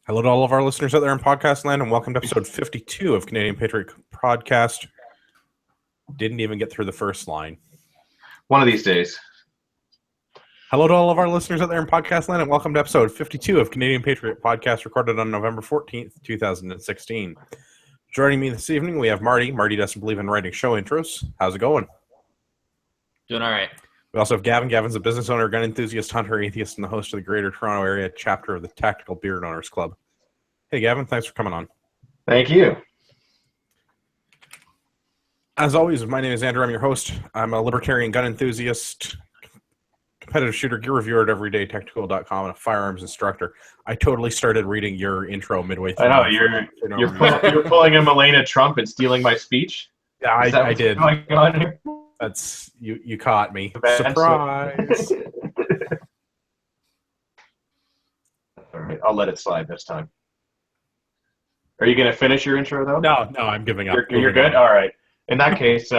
Hello to all of our listeners out there in podcast land, and welcome to episode 52 of Canadian Patriot Podcast. Didn't even get through the first line. One of these days. Hello to all of our listeners out there in podcast land, and welcome to episode 52 of Canadian Patriot Podcast, recorded on November 14th, 2016. Joining me this evening, we have Marty. Marty doesn't believe in writing show intros. How's it going? Doing all right. We also have Gavin. Gavin's a business owner, gun enthusiast, hunter, atheist, and the host of the Greater Toronto Area chapter of the Tactical Beard Owners Club. Hey, Gavin, thanks for coming on. Thank you. As always, my name is Andrew. I'm your host. I'm a libertarian gun enthusiast, competitive shooter, gear reviewer at everydaytactical.com, and a firearms instructor. I totally started reading your intro midway through. I know, you're pulling a Melania Trump and stealing my speech? Yeah, I did. Going on here? That's you caught me. Surprise. All right, I'll let it slide this time. Are you going to finish your intro, though? No, I'm giving up. You're good? All right. In that case,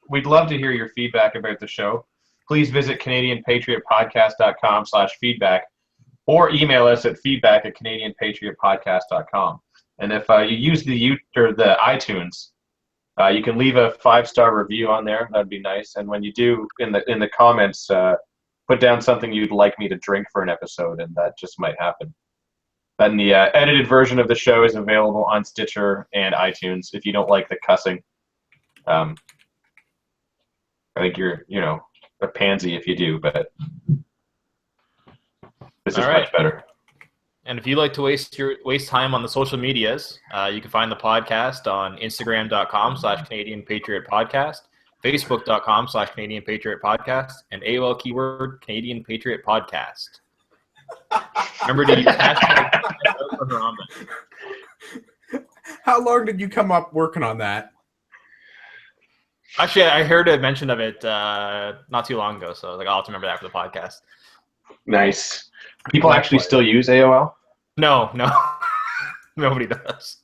we'd love to hear your feedback about the show. Please visit CanadianPatriotPodcast.com/feedback or email us at feedback@CanadianPatriotPodcast.com. And if you use the iTunes, you can leave a 5-star review on there. That'd be nice. And when you do, in the comments, put down something you'd like me to drink for an episode, and that just might happen. Then the edited version of the show is available on Stitcher and iTunes. If you don't like the cussing, I think you're, a pansy if you do, but this is much better. And if you like to waste time on the social medias, you can find the podcast on Instagram.com/Canadian Patriot Podcast, Facebook.com/Canadian Patriot Podcast, and AOL keyword Canadian Patriot Podcast. Remember to use hashtag. How long did you come up working on that? Actually, I heard a mention of it not too long ago, so I was like, I'll have to remember that for the podcast. Nice. People actually still use AOL? No. Nobody does.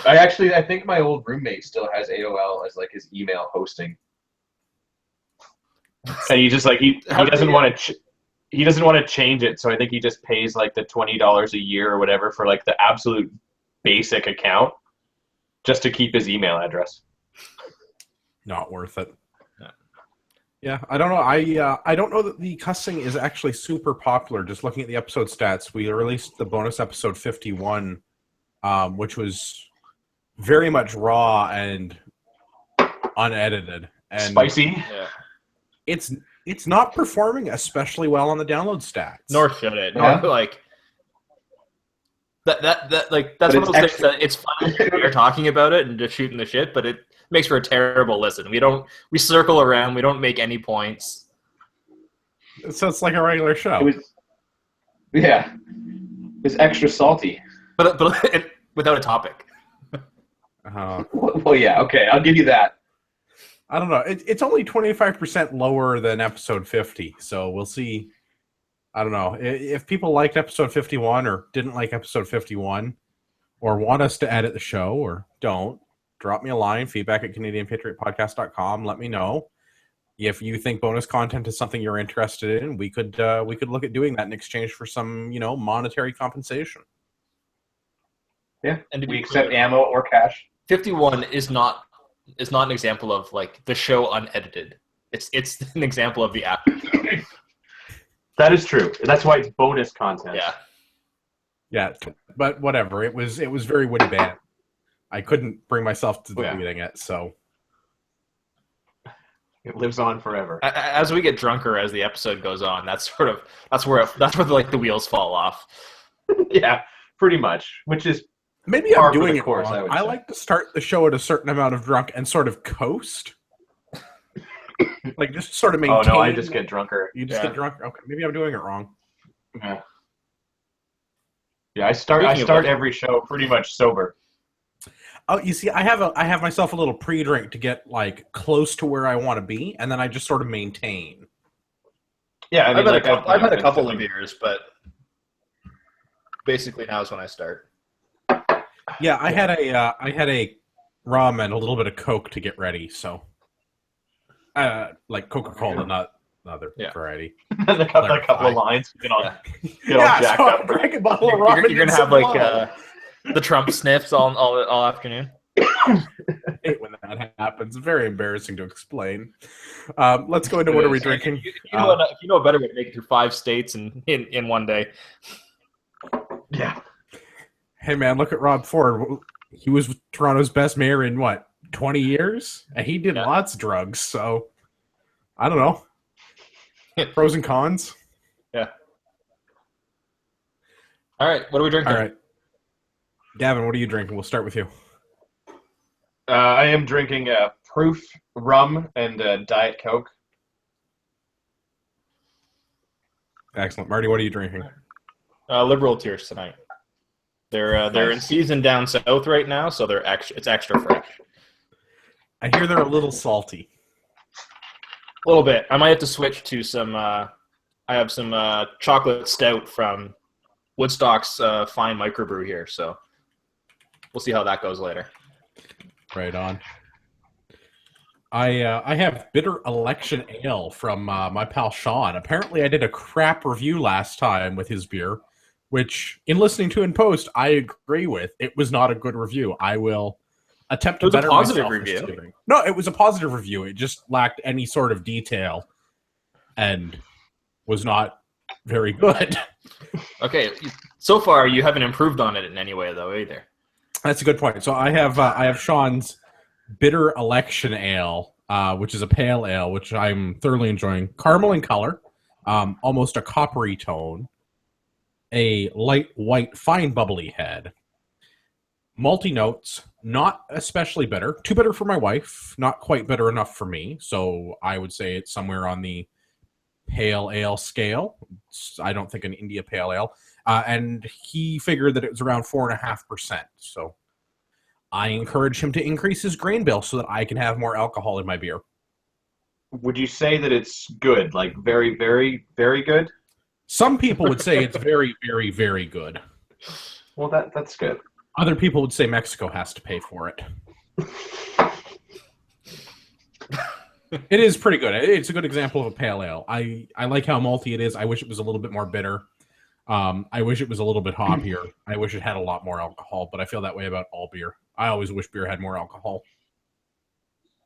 I think my old roommate still has AOL as like his email hosting. And he just he doesn't want to he doesn't want to change it, so I think he just pays like the $20 a year or whatever for like the absolute basic account just to keep his email address. Not worth it. Yeah, I don't know. I don't know that the cussing is actually super popular. Just looking at the episode stats, we released the bonus episode 51, which was very much raw and unedited and spicy. Yeah. It's not performing especially well on the download stats. Nor should it. Yeah. That's one of those things that it's fun when we're talking about it and just shooting the shit, but it makes for a terrible listen. We circle around, we don't make any points. So it's like a regular show. It was extra salty. But without a topic. Well, yeah, okay, I'll give you that. I don't know. It's only 25% lower than episode 50, so we'll see. I don't know. If people liked episode 51 or didn't like episode 51 or want us to edit the show or don't, drop me a line, feedback@CanadianPatriotPodcast.com. Let me know. If you think bonus content is something you're interested in, we could look at doing that in exchange for some, monetary compensation. Yeah, and we accept ammo or cash. 51 is not an example of like the show unedited. It's an example of the app. That is true. That's why it's bonus content. Yeah. Yeah, but whatever. It was very witty bad. I couldn't bring myself to deleting it, so it lives on forever. As we get drunker as the episode goes on, that's where the wheels fall off. Yeah, pretty much. Which is maybe I'm doing it course, wrong. I like to start the show at a certain amount of drunk and sort of coast. Like just sort of maintain. Oh no, I just get drunker. You just get drunk? Okay, maybe I'm doing it wrong. Yeah. Yeah, I start every show pretty much sober. Oh, you see, I have myself a little pre-drink to get like close to where I want to be, and then I just sort of maintain. Yeah, I've had a couple of beers, but basically now is when I start. Yeah, I had a rum and a little bit of Coke to get ready, so like Coca-Cola, not other variety. a couple of lines. You can all get all jacked up. Drink a bottle of rum. You're gonna have like The Trump sniffs all afternoon. I hate when that happens. Very embarrassing to explain. Let's go into what are we drinking. If you know a better way to make it through 5 states in one day. Yeah. Hey man, look at Rob Ford. He was Toronto's best mayor in what, 20 years? And he did lots of drugs, so I don't know. Pros and cons. Yeah. All right, what are we drinking? All right. Gavin, what are you drinking? We'll start with you. I am drinking Proof rum and Diet Coke. Excellent. Marty, what are you drinking? Liberal Tears tonight. They're in season down south right now, so it's extra fresh. I hear they're a little salty. A little bit. I might have to switch to some. I have some chocolate stout from Woodstock's fine microbrew here, so we'll see how that goes later. Right on. I have bitter election ale from my pal Sean. Apparently, I did a crap review last time with his beer, which, in listening to in post, I agree with. It was not a good review. I will attempt to better myself. It was a positive review. No, it was a positive review. It just lacked any sort of detail and was not very good. Okay, so far you haven't improved on it in any way, though, either. That's a good point. So I have Sean's bitter election ale, which is a pale ale, which I'm thoroughly enjoying. Caramel in color, almost a coppery tone, a light white fine bubbly head, malty notes, not especially bitter. Too bitter for my wife, not quite bitter enough for me. So I would say it's somewhere on the pale ale scale. I don't think an India pale ale. And he figured that it was around 4.5%. So I encourage him to increase his grain bill so that I can have more alcohol in my beer. Would you say that it's good? Like very, very, very good? Some people would say it's very, very, very good. Well, that's good. Other people would say Mexico has to pay for it. It is pretty good. It's a good example of a pale ale. I like how malty it is. I wish it was a little bit more bitter. I wish it was a little bit hoppier. I wish it had a lot more alcohol, but I feel that way about all beer. I always wish beer had more alcohol.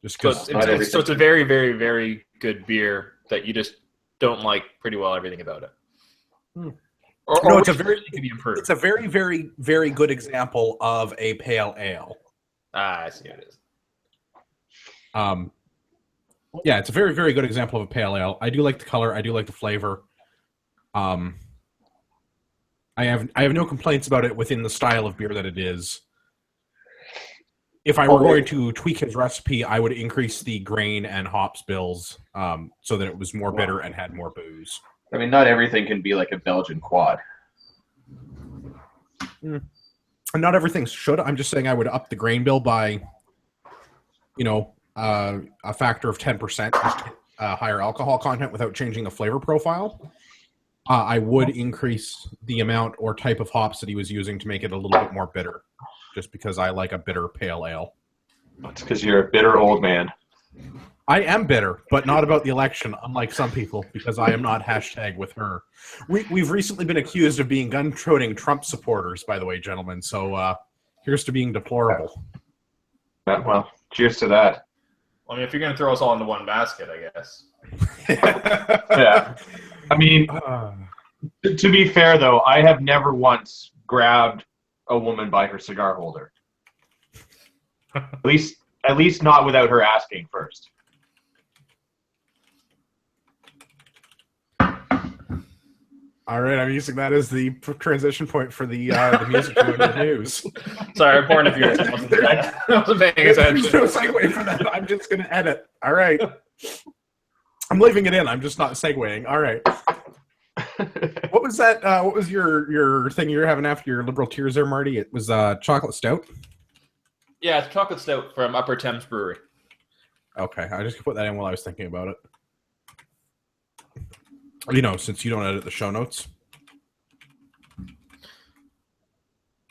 Just because so it's a very, very, very good beer that you just don't like pretty well everything about it. No, it's a very, very, very good example of a pale ale. I see what it is. Yeah, it's a very, very good example of a pale ale. I do like the color. I do like the flavor. I have no complaints about it within the style of beer that it is. If I were going to tweak his recipe, I would increase the grain and hops bills so that it was more bitter and had more booze. I mean, not everything can be like a Belgian quad. Not everything should. I'm just saying I would up the grain bill by, a factor of 10%, just higher alcohol content without changing the flavor profile. I would increase the amount or type of hops that he was using to make it a little bit more bitter, just because I like a bitter pale ale. That's because you're a bitter old man. I am bitter, but not about the election, unlike some people, because I am not hashtag with her. We've recently been accused of being gun-toting Trump supporters, by the way, gentlemen, so here's to being deplorable. Well, cheers to that. Well, I mean, if you're going to throw us all into one basket, I guess. Yeah. I mean, to be fair, though, I have never once grabbed a woman by her cigar holder. At least not without her asking first. All right, I'm using that as the transition point for the music to the news. Sorry, born of yours. I wasn't paying attention. There's no segue for that. I'm just going to edit. All right. I'm leaving it in. I'm just not segueing. All right. What was that? What was your thing you were having after your liberal tears there, Marty? It was chocolate stout? Yeah, it's chocolate stout from Upper Thames Brewery. Okay, I just put that in while I was thinking about it. Since you don't edit the show notes.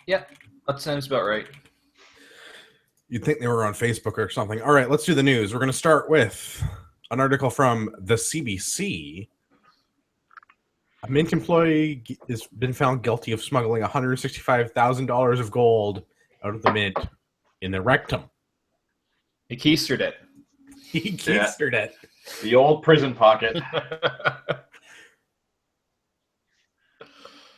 Yeah, that sounds about right. You'd think they were on Facebook or something. All right, let's do the news. We're going to start with an article from the CBC. A Mint employee has been found guilty of smuggling $165,000 of gold out of the Mint in the rectum. He keistered it. He keistered it. The old prison pocket.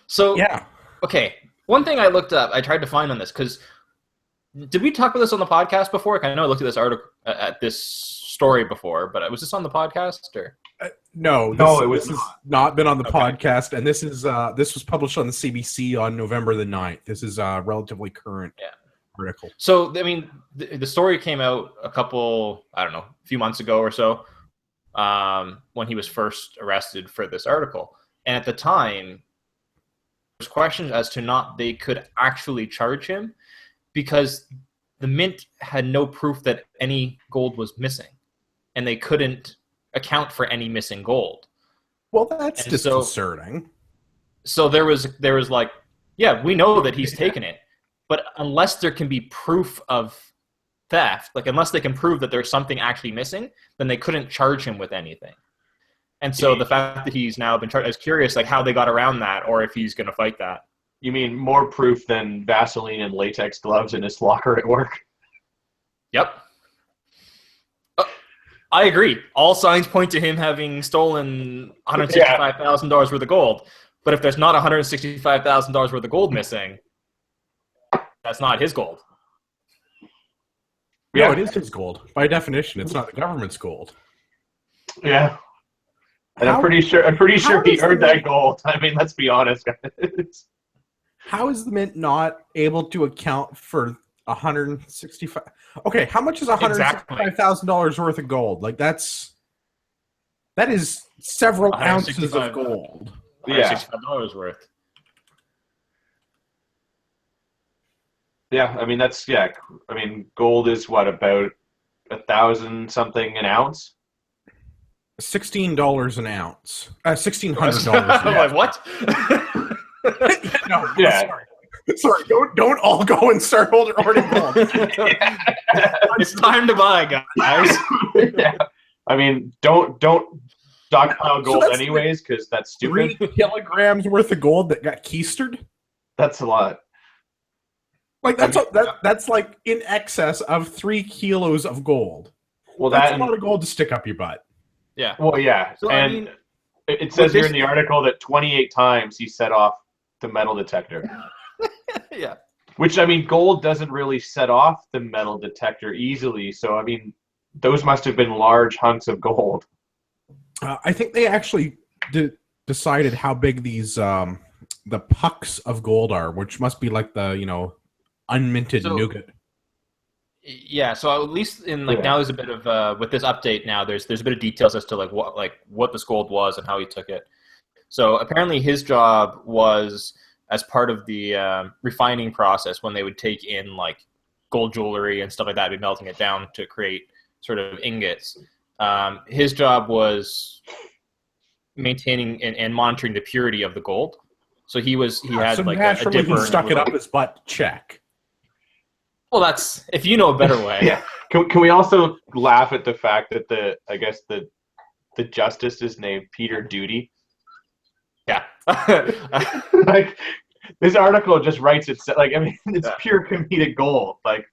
So, Yeah. okay. One thing I looked up, I tried to find on this, because did we talk about this on the podcast before? I know I looked at this article, at this story before, but was this on the podcast or? No, it was has not been on the podcast, and this was published on the CBC on November the 9th. This is a relatively current article. So, I mean, the story came out a few months ago or so, when he was first arrested for this article. And at the time, there was questions as to not they could actually charge him because the Mint had no proof that any gold was missing, and they couldn't account for any missing gold. Well, that's disconcerting. So there was like, yeah, we know that he's taken it, but unless there can be proof of theft, like unless they can prove that there's something actually missing, then they couldn't charge him with anything. And so the fact that he's now been charged, I was curious like how they got around that, or if he's going to fight that. You mean more proof than Vaseline and latex gloves in his locker at work? Yep. I agree. All signs point to him having stolen $165,000 worth of gold. But if there's not $165,000 worth of gold missing, that's not his gold. No, it is his gold. By definition, it's not the government's gold. Yeah. And I'm pretty sure he earned that gold. I mean, let's be honest, guys. How is the Mint not able to account for $165? Okay, how much is $165,000 worth of gold? Like that is several ounces of gold. $165 worth. Yeah, I mean I mean, gold is what, about 1,000 something an ounce? $16 an ounce. $1,600. I'm like, what? No, yeah. Sorry, don't all go and start ordering gold. It's time to buy, guys. Yeah. I mean, don't stockpile gold anyways, because that's stupid. 3 kilograms worth of gold that got keistered? That's a lot. Like that's like in excess of 3 kilos of gold. Well, that's a lot of gold to stick up your butt. Yeah. Well, yeah, so, and I mean, it says here in the article that 28 times he set off the metal detector. Yeah. Which, I mean, gold doesn't really set off the metal detector easily. So, I mean, those must have been large hunks of gold. I think they actually decided how big these the pucks of gold are, which must be like the unminted nougat. Yeah, so at least in now there's a bit of with this update now there's a bit of details as to what this gold was and how he took it. So apparently his job was as part of the refining process when they would take in like gold jewelry and stuff like that, be melting it down to create sort of ingots. His job was maintaining and monitoring the purity of the gold. So he had like a dipper. He stuck it up his butt. Check. Well, that's if you know a better way. Yeah. Can we also laugh at the fact that the justice is named Peter Duty? Yeah. Like this article just writes it. Like, I mean, it's pure comedic gold. Like,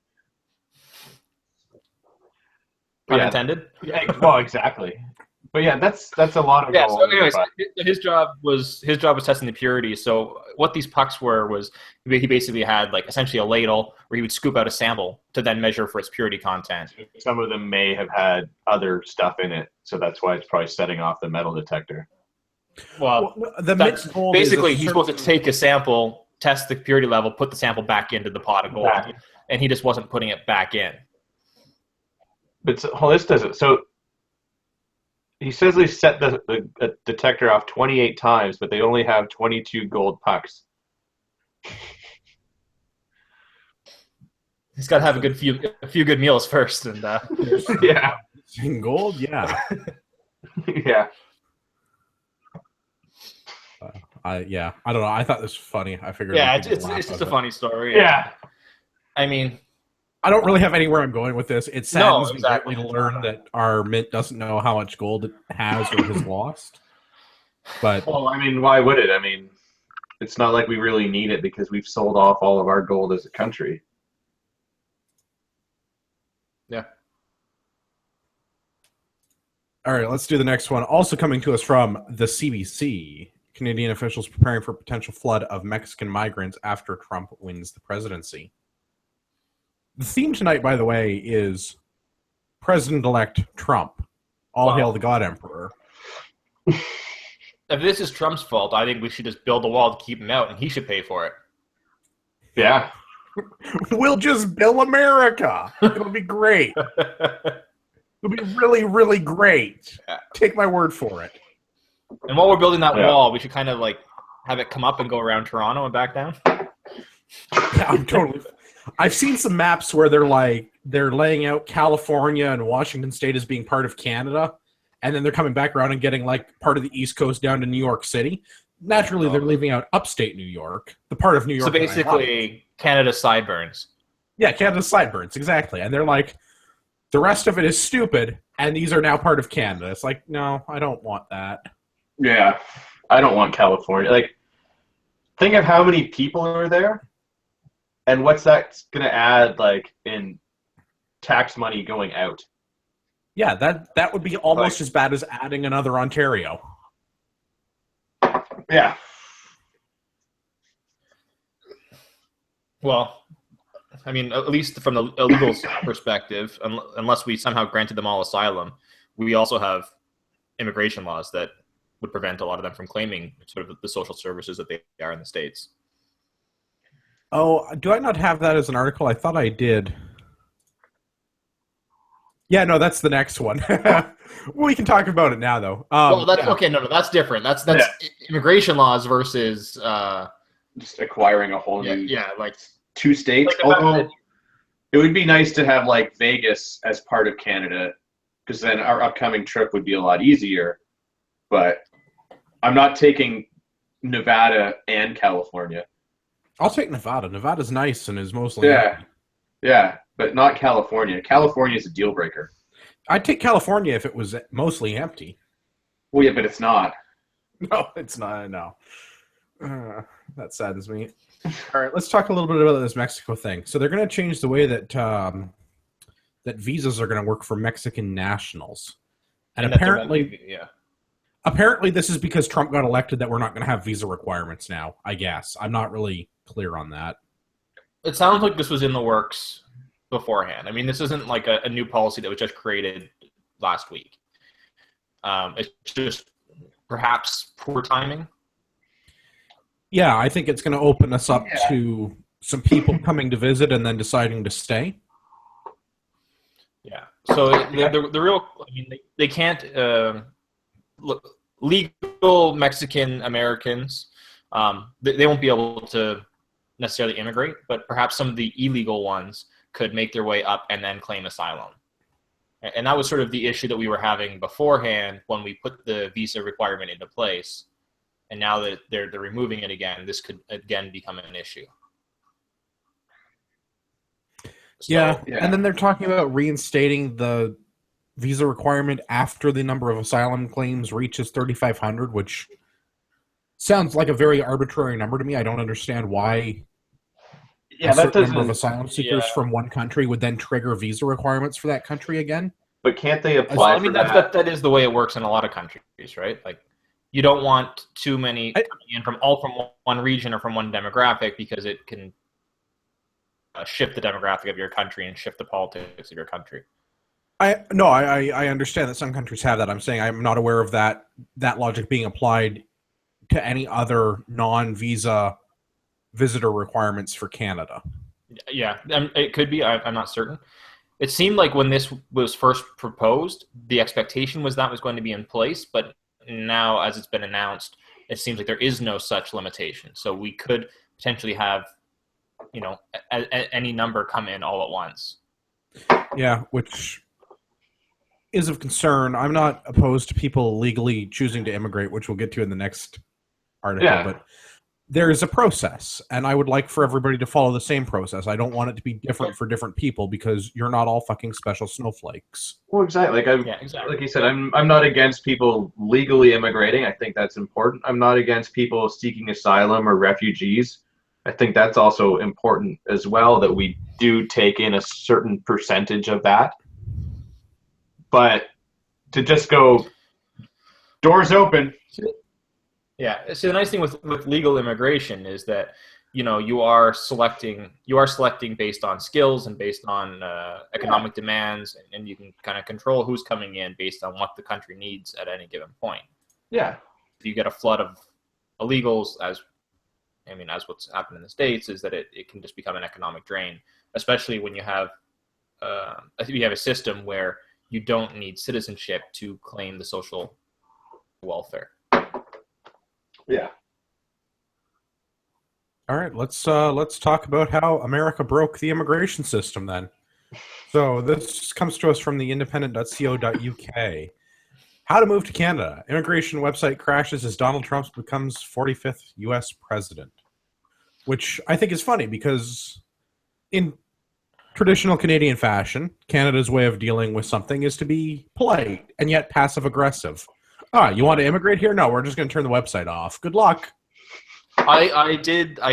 unintended. Yeah, well, exactly. But yeah, that's a lot of gold. So anyways, his job was testing the purity. So what these pucks were was he basically had like essentially a ladle where he would scoop out a sample to then measure for its purity content. Some of them may have had other stuff in it, so that's why it's probably setting off the metal detector. Well, basically he's supposed to take a sample, test the purity level, put the sample back into the pot of gold, and he just wasn't putting it back in. But this doesn't. So he says they set the detector off 28 times, but they only have 22 gold pucks. He's got to have a few good meals first, and yeah, gold, yeah, yeah. I don't know. I thought this was funny. I figured. Yeah, it's just a funny story. Yeah. I mean, I don't really have anywhere I'm going with this. It saddens me exactly to learn that our Mint doesn't know how much gold it has or has lost. But Well, I mean, why would it? I mean, it's not like we really need it because we've sold off all of our gold as a country. Yeah. all right, let's do the next one. Also coming to us from the CBC, Canadian officials preparing for potential flood of Mexican migrants after Trump wins the presidency. The theme tonight, by the way, is President-elect Trump. All hail the God Emperor. If this is Trump's fault, I think we should just build a wall to keep him out, and he should pay for it. Yeah. We'll just bill America. It'll be great. It'll be really, really great. Take my word for it. And while we're building that wall, we should kind of like have it come up and go around Toronto and back down. Yeah, I'm totally. I've seen some maps where they're laying out California and Washington State as being part of Canada, and then they're coming back around and getting like part of the East Coast down to New York City. Naturally, they're leaving out upstate New York, the part of New York. So basically, Canada's sideburns. Yeah, Canada's sideburns, exactly. And they're like, the rest of it is stupid, and these are now part of Canada. It's like, no, I don't want that. Yeah. I don't want California. Like, think of how many people are there, and what's that going to add, like, in tax money going out? Yeah, that would be almost as bad as adding another Ontario. Yeah. Well, I mean, at least from the illegal perspective, unless we somehow granted them all asylum, we also have immigration laws that would prevent a lot of them from claiming sort of the social services that they are in the States. Oh, do I not have that as an article? I thought I did. Yeah, no, that's the next one. We can talk about it now, though. Well, that's okay. No, that's different. That's immigration laws versus just acquiring a whole new like 2 states. Like Although it would be nice to have like Vegas as part of Canada, because then our upcoming trip would be a lot easier. But I'm not taking Nevada and California. I'll take Nevada. Nevada's nice and is mostly yeah, but not California. California is a deal breaker. I'd take California if it was mostly empty. Well, yeah, but it's not. No, it's not. No. That saddens me. All right, let's talk a little bit about this Mexico thing. So they're going to change the way that that visas are going to work for Mexican nationals. And apparently this is because Trump got elected that we're not going to have visa requirements now, I guess. I'm not really clear on that. It sounds like this was in the works beforehand. I mean, this isn't like a new policy that was just created last week. It's just perhaps poor timing. Yeah, I think it's going to open us up to some people coming to visit and then deciding to stay. Yeah. So the real, I mean, they can't look, legal Mexican Americans. They won't be able to necessarily immigrate, but perhaps some of the illegal ones could make their way up and then claim asylum. And that was sort of the issue that we were having beforehand when we put the visa requirement into place. And now that they're removing it again, this could again become an issue. So, and then they're talking about reinstating the visa requirement after the number of asylum claims reaches 3,500, which sounds like a very arbitrary number to me. I don't understand why a certain number of asylum seekers from one country would then trigger visa requirements for that country again. But can't they apply for that? That is the way it works in a lot of countries, right? Like, you don't want too many coming in from one region or from one demographic, because it can shift the demographic of your country and shift the politics of your country. I understand that some countries have that. I'm saying I'm not aware of that logic being applied to any other non-visa visitor requirements for Canada. Yeah, it could be. I'm not certain. It seemed like when this was first proposed, the expectation was that was going to be in place, but now, as it's been announced, it seems like there is no such limitation. So we could potentially have, any number come in all at once. Yeah, which is of concern. I'm not opposed to people legally choosing to immigrate, which we'll get to in the next article. Yeah. But there's a process, and I would like for everybody to follow the same process. I don't want it to be different for different people because you're not all fucking special snowflakes. Well, exactly. Like you said, I'm not against people legally immigrating. I think that's important. I'm not against people seeking asylum or refugees. I think that's also important as well, that we do take in a certain percentage of that. But to just go doors open. Yeah. So the nice thing with legal immigration is that, you know, you are selecting based on skills and based on economic demands, and you can kind of control who's coming in based on what the country needs at any given point. Yeah. If you get a flood of illegals, as what's happened in the States, is that it can just become an economic drain, especially when you have a system where you don't need citizenship to claim the social welfare. Yeah. All right, let's talk about how America broke the immigration system then. So this comes to us from the independent.co.uk. How to move to Canada. Immigration website crashes as Donald Trump becomes 45th U.S. president. Which I think is funny because in traditional Canadian fashion, Canada's way of dealing with something is to be polite and yet passive-aggressive. You want to immigrate here? No, we're just going to turn the website off. Good luck. I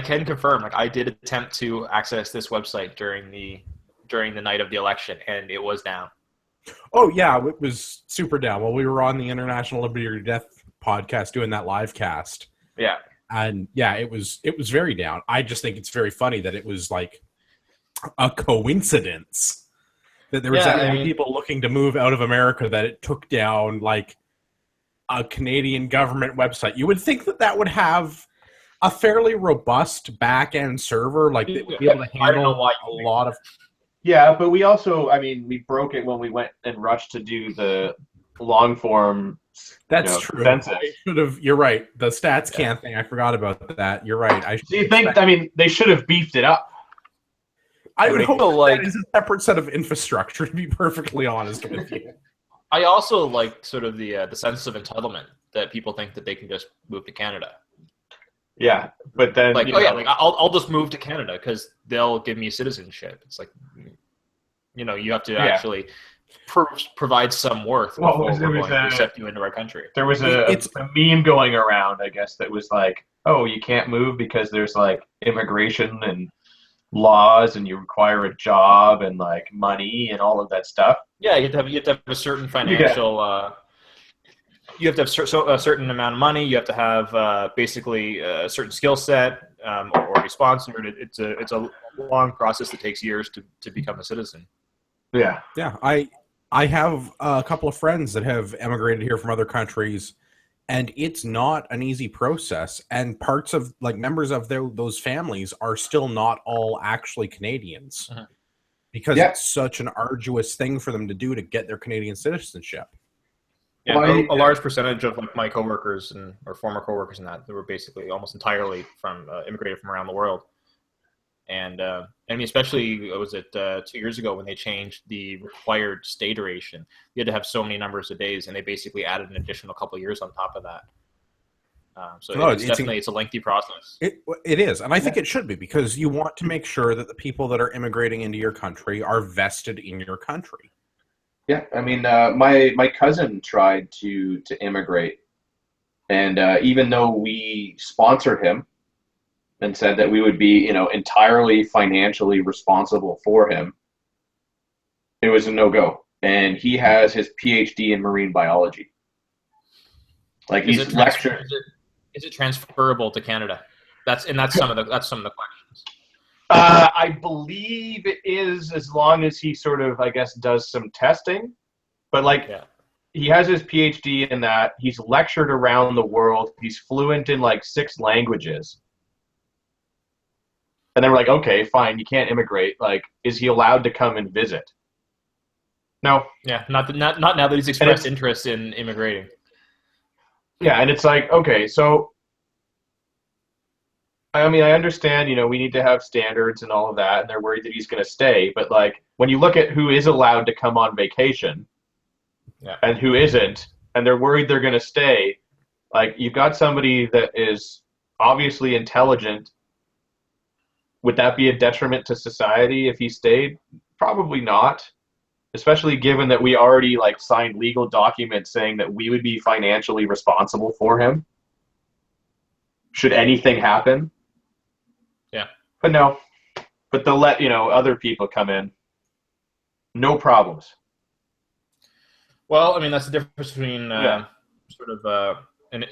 can confirm, like, I did attempt to access this website during the night of the election, and it was down. Oh yeah, it was super down. Well, we were on the International Liberty or Death podcast doing that live cast. Yeah. And yeah, it was very down. I just think it's very funny that it was like a coincidence that there was that many people looking to move out of America that it took down like a Canadian government website. You would think that would have a fairly robust back-end server, like that would be able to handle a lot of. Yeah, but we also, we broke it when we went and rushed to do the long form. That's true. You're right. The stats can thing. I forgot about that. You're right. Do you think? They should have beefed it up. I would hope that is a separate set of infrastructure. To be perfectly honest with you. I also like sort of the sense of entitlement that people think that they can just move to Canada. Yeah, but then I'll just move to Canada because they'll give me citizenship. It's like, you have to actually provide some worth before we're going to accept you into our country. There was a meme going around, I guess, that was like, oh, you can't move because there's like immigration and laws, and you require a job and like money and all of that stuff. Yeah, you have to have a certain financial. You have to have a certain amount of money. You have to have basically a certain skill set, or be sponsored. It's a long process that takes years to become a citizen. Yeah. Yeah. I have a couple of friends that have emigrated here from other countries, and it's not an easy process. And parts of members of those families are still not all actually Canadians because it's such an arduous thing for them to do to get their Canadian citizenship. Yeah, a large percentage of my coworkers or former coworkers they were basically almost entirely immigrated from around the world. And especially was it 2 years ago when they changed the required stay duration. You had to have so many numbers of days, and they basically added an additional couple of years on top of that. It's a lengthy process. It is, and I think it should be, because you want to make sure that the people that are immigrating into your country are vested in your country. Yeah, my cousin tried to immigrate, and even though we sponsored him and said that we would be, entirely financially responsible for him, it was a no-go. And he has his PhD in marine biology. Like, he's lectured. Is it transferable to Canada? That's some of the questions. I believe it is, as long as he sort of, I guess, does some testing. But he has his PhD in that. He's lectured around the world. He's fluent in 6 languages. And then we're like, okay, fine, you can't immigrate. Is he allowed to come and visit? No. Yeah, not now that he's expressed interest in immigrating. Yeah, and it's like, okay, so I understand, we need to have standards and all of that, and they're worried that he's going to stay. But when you look at who is allowed to come on vacation and who isn't, and they're worried they're going to stay, you've got somebody that is obviously intelligent. Would that be a detriment to society if he stayed? Probably not. Especially given that we already like signed legal documents saying that we would be financially responsible for him should anything happen. Yeah. But no. But they'll let, other people come in. No problems. Well, I mean, that's the difference between Yeah. sort of an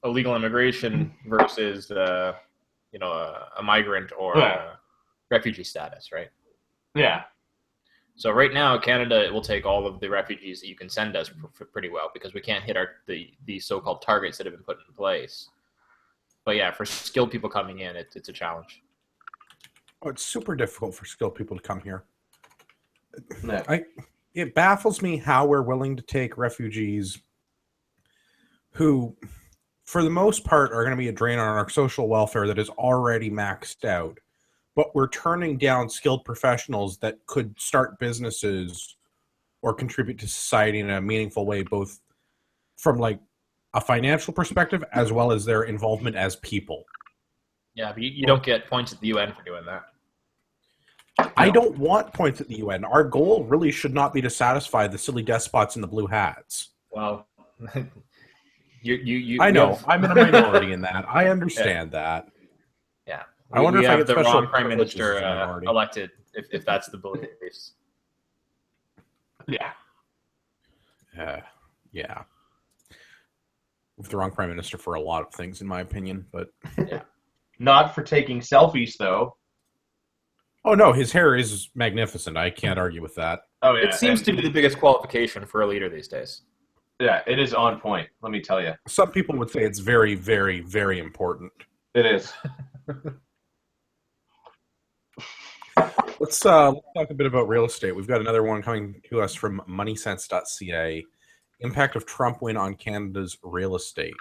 illegal immigration versus a migrant or Yeah. refugee status, right? Yeah. So right now, Canada will take all of the refugees that you can send us pretty well because we can't hit the so-called targets that have been put in place. But yeah, for skilled people coming in, it's a challenge. Oh, it's super difficult for skilled people to come here. Yeah. It baffles me how we're willing to take refugees who, for the most part, are going to be a drain on our social welfare that is already maxed out. But we're turning down skilled professionals that could start businesses or contribute to society in a meaningful way, both from like a financial perspective as well as their involvement as people. Yeah, but you don't get points at the UN for doing that. I don't want points at the UN. Our goal really should not be to satisfy the silly despots in the blue hats. Well, you I know. have... I'm in a minority in that. I understand that. Yeah. I wonder if I get the special wrong prime privileges minister as a minority. elected if that's the beliefs. Yeah. Yeah. With the wrong prime minister for a lot of things, in my opinion. But Yeah. Not for taking selfies, though. oh no, his hair is magnificent. I can't argue with that. Oh, yeah. It seems to be the biggest qualification for a leader these days. Yeah, it is on point, let me tell you. Some people would say it's very, very, very important. It is. Let's talk a bit about real estate. We've got another one coming to us from moneysense.ca. Impact of Trump win on Canada's real estate.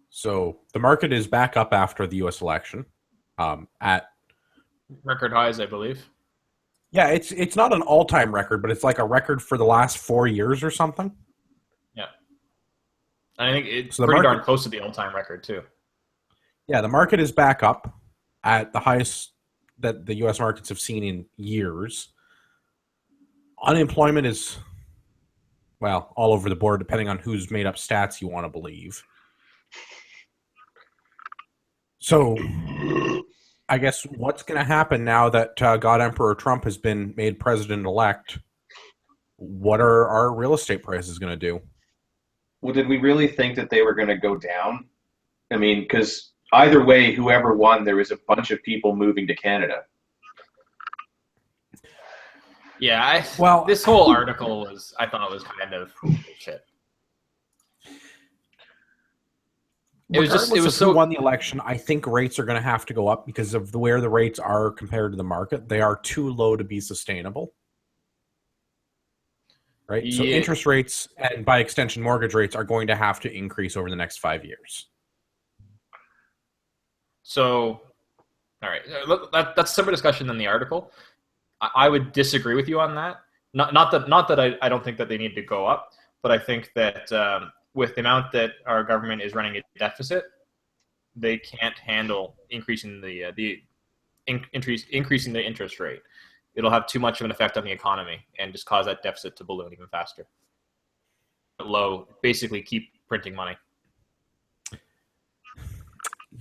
So the market is back up after the U.S. election. At Record highs, I believe. yeah, it's not an all-time record, but it's like a record for the last 4 years or something. Yeah. And I think it's So the pretty market- darn close to the all-time record, too. Yeah, the market is back up at the highest that the U.S. markets have seen in years. Unemployment is, well, all over the board, depending on who's made up stats you want to believe. So I guess what's going to happen now that God Emperor Trump has been made president-elect? What are our real estate prices going to do? Well, did we really think that they were going to go down? I mean, because either way, whoever won, there was a bunch of people moving to Canada. Yeah, Well- this whole article I thought was kind of shit. It Regardless was of so who won the election, I think rates are going to have to go up because of where the rates are compared to the market. They are too low to be sustainable. Right? So Yeah. interest rates and by extension mortgage rates are going to have to increase over the next 5 years. So, all right, that's a separate discussion than the article. I would disagree with you on that. Not that I don't think that they need to go up, but I think that with the amount that our government is running a deficit, they can't handle increasing the interest rate. It'll have too much of an effect on the economy and just cause that deficit to balloon even faster. Low, basically keep printing money.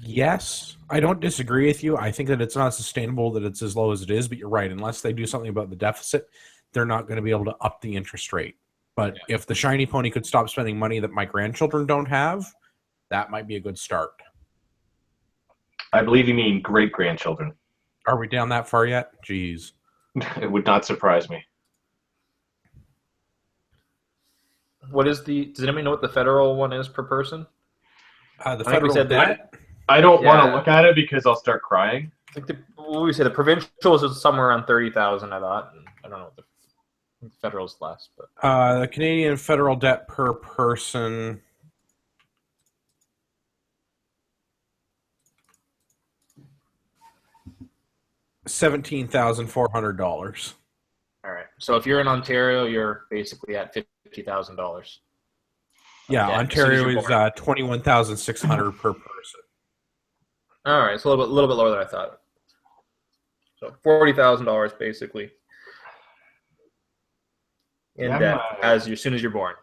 Yes, I don't disagree with you. I think that it's not sustainable that it's as low as it is, but you're right. Unless they do something about the deficit, they're not going to be able to up the interest rate. But if the shiny pony could stop spending money that my grandchildren don't have, that might be a good start. I believe you mean great-grandchildren. Are we down that far yet? Jeez. It would not surprise me. Does anybody know what the federal one is per person? The I think we federal said that. debt, I don't want Yeah. to look at it because I'll start crying. I think what we say the provincial is somewhere around 30,000. I thought. I don't know what the federal's less, but the Canadian federal debt per person. $17,400. all right. So if you're in Ontario, you're basically at $50,000. Yeah, Yeah, Ontario as soon as you're is 21,600 per person. All right, so a little bit lower than I thought. So $40,000 basically in debt as soon as you're born.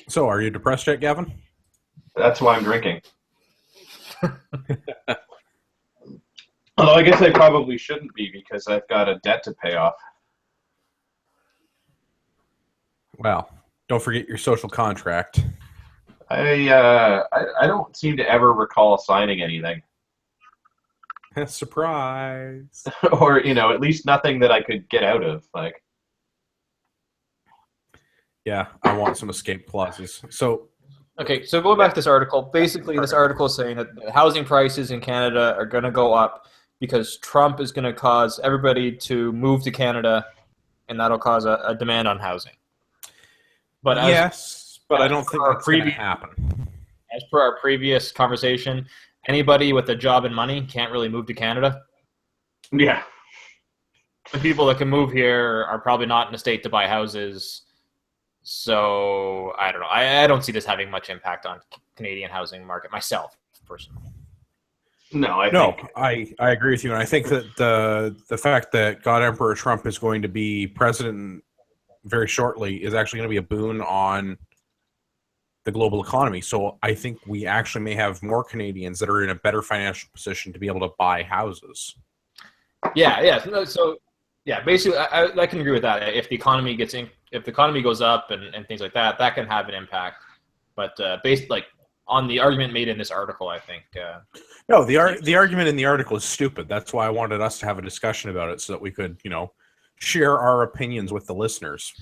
So, are you depressed yet, Gavin? That's why I'm drinking. Although I guess I probably shouldn't be because I've got a debt to pay off. Well, don't forget your social contract. I don't seem to ever recall signing anything. Surprise. Or, at least nothing that I could get out of. Like, yeah, I want some escape clauses. So, okay, so going back to this article, basically this article is saying that housing prices in Canada are going to go up because Trump is going to cause everybody to move to Canada, and that'll cause a demand on housing. But but I don't think that's going to happen. As per our previous conversation, anybody with a job and money can't really move to Canada. Yeah. The people that can move here are probably not in a state to buy houses. So, I don't know. I don't see this having much impact on Canadian housing market myself, personally. No, I agree with you, and I think that the fact that God Emperor Trump is going to be president very shortly is actually going to be a boon on the global economy. So I think we actually may have more Canadians that are in a better financial position to be able to buy houses. Yeah. So basically, I can agree with that. If the economy goes up and things like that, that can have an impact. But based on the argument made in this article, I think. No, the argument in the article is stupid. That's why I wanted us to have a discussion about it so that we could, share our opinions with the listeners,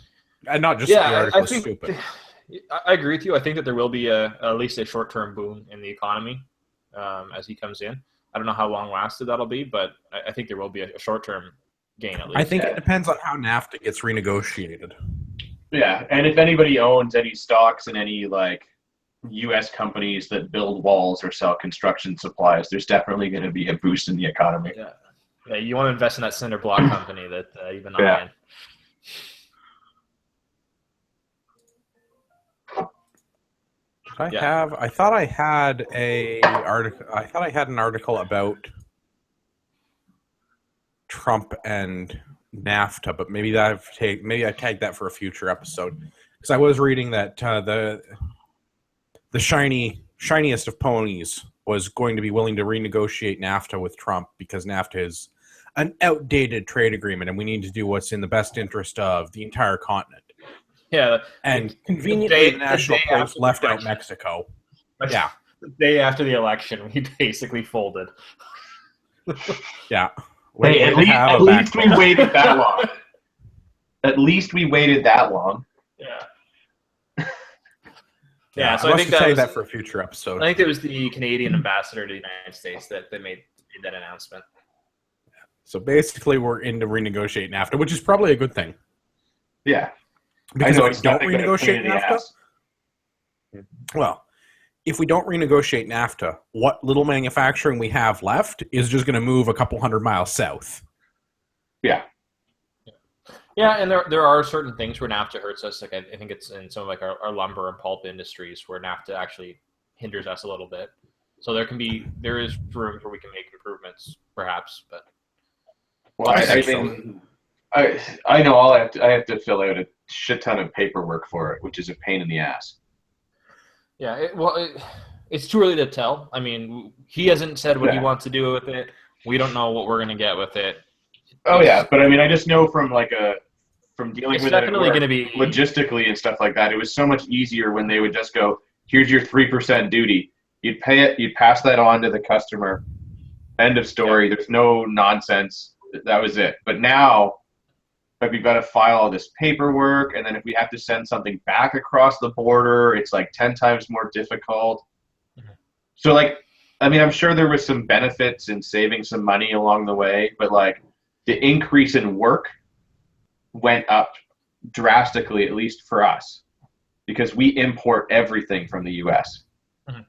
and not just the article is stupid. I agree with you. I think that there will be at least a short-term boom in the economy as he comes in. I don't know how long-lasted that'll be, but I think there will be a short-term gain at least. I think it depends on how NAFTA gets renegotiated. Yeah, and if anybody owns any stocks in any U.S. companies that build walls or sell construction supplies, there's definitely going to be a boost in the economy. Yeah, you want to invest in that cinder block company that you've been eyeing. I thought I had an article about Trump and NAFTA, but maybe I tagged that for a future episode, because I was reading that the shiniest of ponies was going to be willing to renegotiate NAFTA with Trump because NAFTA is an outdated trade agreement, and we need to do what's in the best interest of the entire continent. Yeah, and conveniently, the National Post left out Mexico. Yeah, the day after the election, we basically folded. Yeah. Hey, at least we waited that long. At least we waited that long. Yeah. Yeah, so I think that for a future episode. I think it was the Canadian ambassador to the United States that made that announcement. So basically, we're in to renegotiate NAFTA, which is probably a good thing. Yeah. Because if we don't renegotiate NAFTA, if we don't renegotiate NAFTA, what little manufacturing we have left is just going to move a couple 100 miles south. Yeah. Yeah, and there are certain things where NAFTA hurts us. I think it's in some of our lumber and pulp industries where NAFTA actually hinders us a little bit. So there is room where we can make improvements, perhaps. But I know I have to fill out a shit ton of paperwork for it, which is a pain in the ass. Yeah, it's too early to tell. I mean, he hasn't said what he wants to do with it. We don't know what we're going to get with it. But I mean, I just know from dealing with it definitely going to be logistically and stuff like that. It was so much easier when they would just go, "Here's your 3% duty. You'd pay it. You'd pass that on to the customer. End of story. There's no nonsense. That was it." But now, we've got to file all this paperwork, and then if we have to send something back across the border, it's 10 times more difficult. Mm-hmm. So I'm sure there was some benefits in saving some money along the way, but the increase in work went up drastically, at least for us, because we import everything from the U.S. Mm-hmm.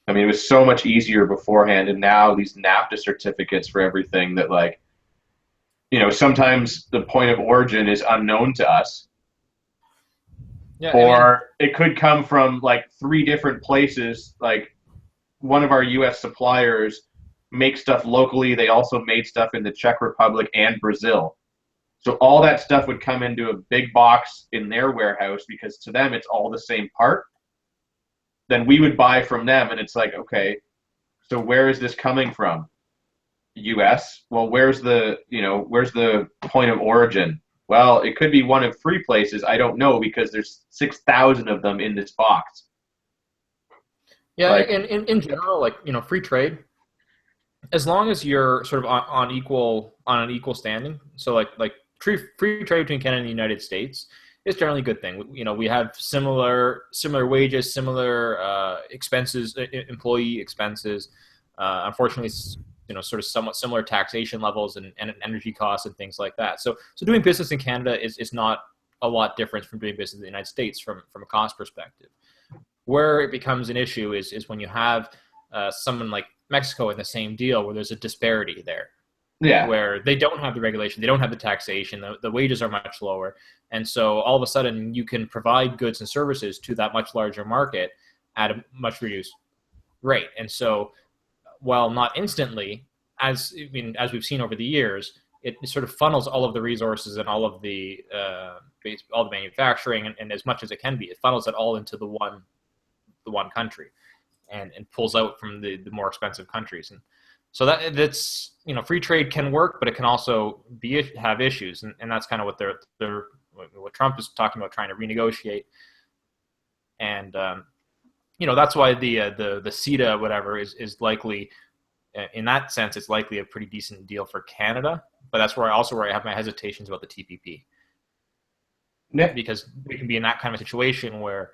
I mean, it was so much easier beforehand, and now these NAFTA certificates for everything that sometimes the point of origin is unknown to us. Yeah, or it could come from like 3 different places. Like one of our U.S. suppliers makes stuff locally. They also made stuff in the Czech Republic and Brazil. So all that stuff would come into a big box in their warehouse because to them it's all the same part. Then we would buy from them, and it's like, okay, so where is this coming from? U.S. Well, where's the point of origin? Well, it could be one of 3 places. I don't know because there's 6,000 of them in this box. Yeah, like, in general, like, free trade, as long as you're sort of on an equal standing. So like free trade between Canada and the United States is generally a good thing. We have similar wages, similar expenses, employee expenses. Unfortunately, sort of somewhat similar taxation levels and energy costs and things like that. So doing business in Canada is not a lot different from doing business in the United States from a cost perspective. Where it becomes an issue is when you have someone like Mexico in the same deal where there's a disparity there. Yeah. Where they don't have the regulation, they don't have the taxation, the wages are much lower. And so all of a sudden you can provide goods and services to that much larger market at a much reduced rate. And so while not instantly, as we've seen over the years, it sort of funnels all of the resources and all of the manufacturing and as much as it can be, it funnels it all into the one country and pulls out from the more expensive countries. And so that's free trade can work, but it can also have issues, and that's kind of what Trump is talking about, trying to renegotiate. And that's why the CETA whatever is likely, in that sense, it's likely a pretty decent deal for Canada. But that's where I have my hesitations about the TPP. Yeah. Because we can be in that kind of situation where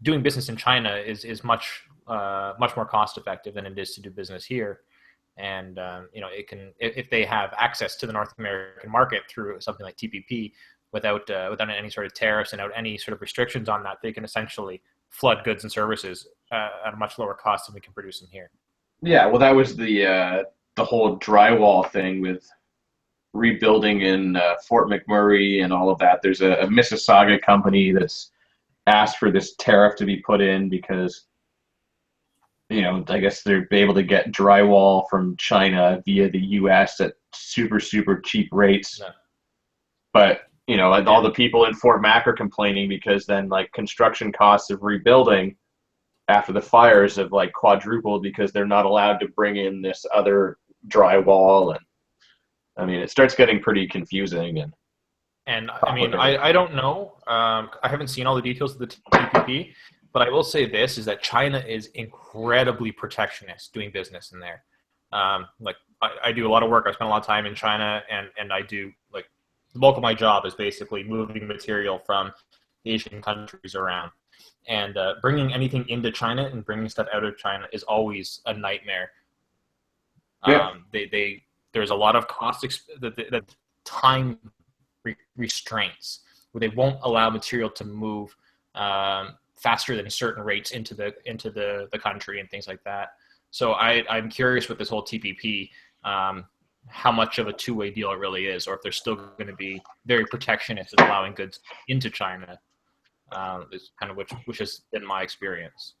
doing business in China is much more cost effective than it is to do business here. And it can, if they have access to the North American market through something like TPP without any sort of tariffs and without any sort of restrictions on that, they can essentially flood goods and services at a much lower cost than we can produce them here. Yeah, well, that was the whole drywall thing with rebuilding in Fort McMurray and all of that. There's a Mississauga company that's asked for this tariff to be put in because I guess they're able to get drywall from China via the U.S. at super, super cheap rates. Yeah. But, and all the people in Fort Mac are complaining because then, like, construction costs of rebuilding after the fires have, like, quadrupled because they're not allowed to bring in this other drywall. And, it starts getting pretty confusing. And I don't know. I haven't seen all the details of the TPP. But I will say this, is that China is incredibly protectionist doing business in there. I do a lot of work. I spend a lot of time in China, and I do, like, the bulk of my job is basically moving material from Asian countries around. And bringing anything into China and bringing stuff out of China is always a nightmare. Yeah. There's a lot of the time restraints where they won't allow material to move faster than certain rates into the country and things like that. So I'm curious with this whole TPP, how much of a two-way deal it really is, or if they're still going to be very protectionist in allowing goods into China. Is kind of which has been my experience.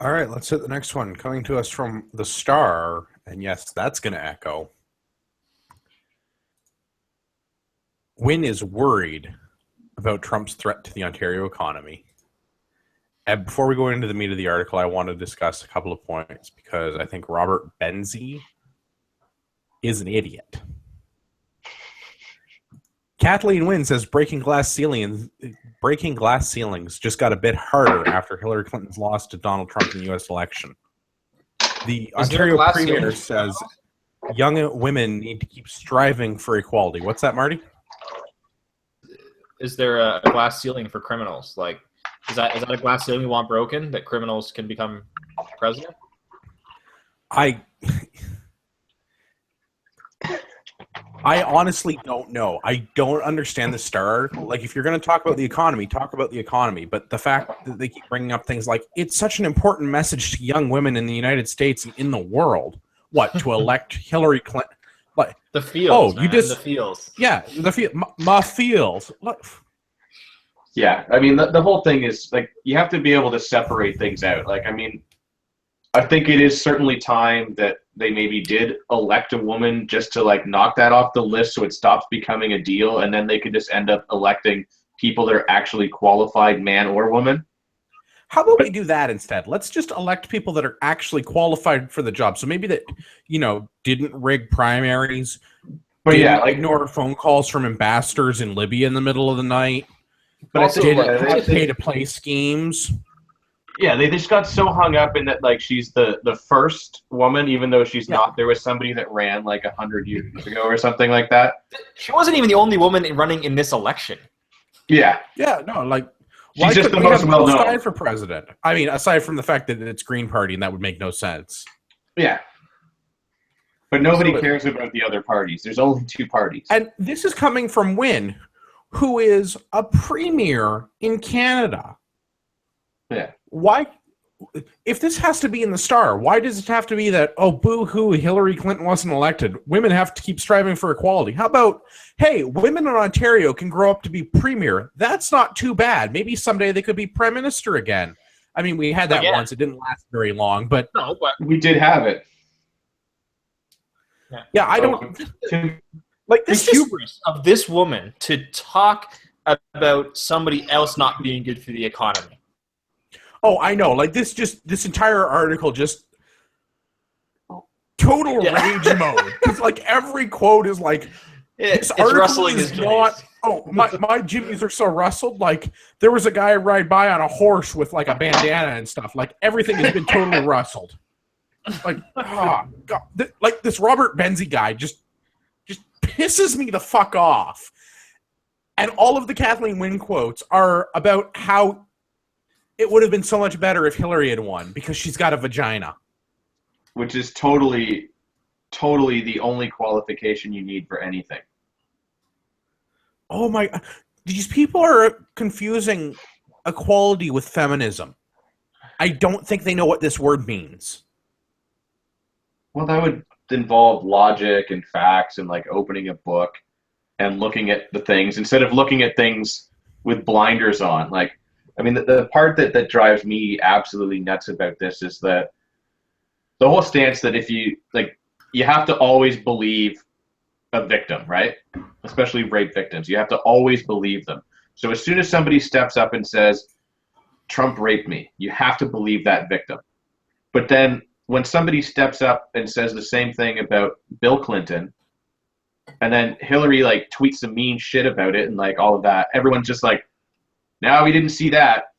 All right, let's hit the next one. Coming to us from the Star, and yes, that's going to echo. Wynne is worried about Trump's threat to the Ontario economy. And before we go into the meat of the article, I want to discuss a couple of points because I think Robert Benzie is an idiot. Kathleen Wynne says breaking glass ceilings just got a bit harder after Hillary Clinton's loss to Donald Trump in the U.S. election. The Ontario Premier says young women need to keep striving for equality. What's that, Marty? Is there a glass ceiling for criminals? Like, is that a glass ceiling we want broken, that criminals can become president? I honestly don't know. I don't understand the Star article. Like, if you're going to talk about the economy, talk about the economy. But the fact that they keep bringing up things like, it's such an important message to young women in the United States and in the world, to elect Hillary Clinton. Like, The feels. Oh, you man, just the feels. yeah, my feels. Yeah, I mean, the whole thing is like you have to be able to separate things out. Like, I mean, I think it is certainly time that they maybe did elect a woman just to like knock that off the list so it stops becoming a deal, and then they could just end up electing people that are actually qualified, man or woman. How about we do that instead? Let's just elect people that are actually qualified for the job. So maybe that, didn't rig primaries, But didn't yeah, like, ignore phone calls from ambassadors in Libya in the middle of the night, but Also, I think, didn't have they, pay-to-play schemes. yeah, they just got so hung up in that like she's the first woman, even though she's not. There was somebody that ran like 100 years ago or something like that. She wasn't even the only woman running in this election. Yeah, Yeah, no, like she's just the most well known for president. I mean, aside from the fact that it's Green Party, and that would make no sense. Yeah. But nobody cares about the other parties. There's only two parties. And this is coming from Wynne, who is a premier in Canada. Yeah. Why, if this has to be in the Star, why does it have to be that, oh, boo-hoo, Hillary Clinton wasn't elected? Women have to keep striving for equality. How about, hey, women in Ontario can grow up to be premier. That's not too bad. Maybe someday they could be prime minister again. I mean, we had that once. It didn't last very long, but... No, but we did have it. Yeah, I don't... Like, the hubris of this woman to talk about somebody else not being good for the economy. Oh, I know. Like, this entire article just... Total rage mode. Because, like, every quote is like... This article is not... Oh, my jimmies are so rustled. Like, there was a guy ride by on a horse with, like, a bandana and stuff. Like, everything has been totally rustled. Like, oh, God. Like, this Robert Benzie guy just pisses me the fuck off. And all of the Kathleen Wynne quotes are about how it would have been so much better if Hillary had won because she's got a vagina. Which is totally the only qualification you need for anything. Oh my... These people are confusing equality with feminism. I don't think they know what this word means. Well, that would involve logic and facts and like opening a book and looking at the things instead of looking at things with blinders on. Like, I mean, the part that drives me absolutely nuts about this is that the whole stance that if you have to always believe a victim, right? Especially rape victims. You have to always believe them. So as soon as somebody steps up and says, Trump raped me, you have to believe that victim. But then when somebody steps up and says the same thing about Bill Clinton, and then Hillary like tweets some mean shit about it and like all of that, everyone's just like, no, we didn't see that.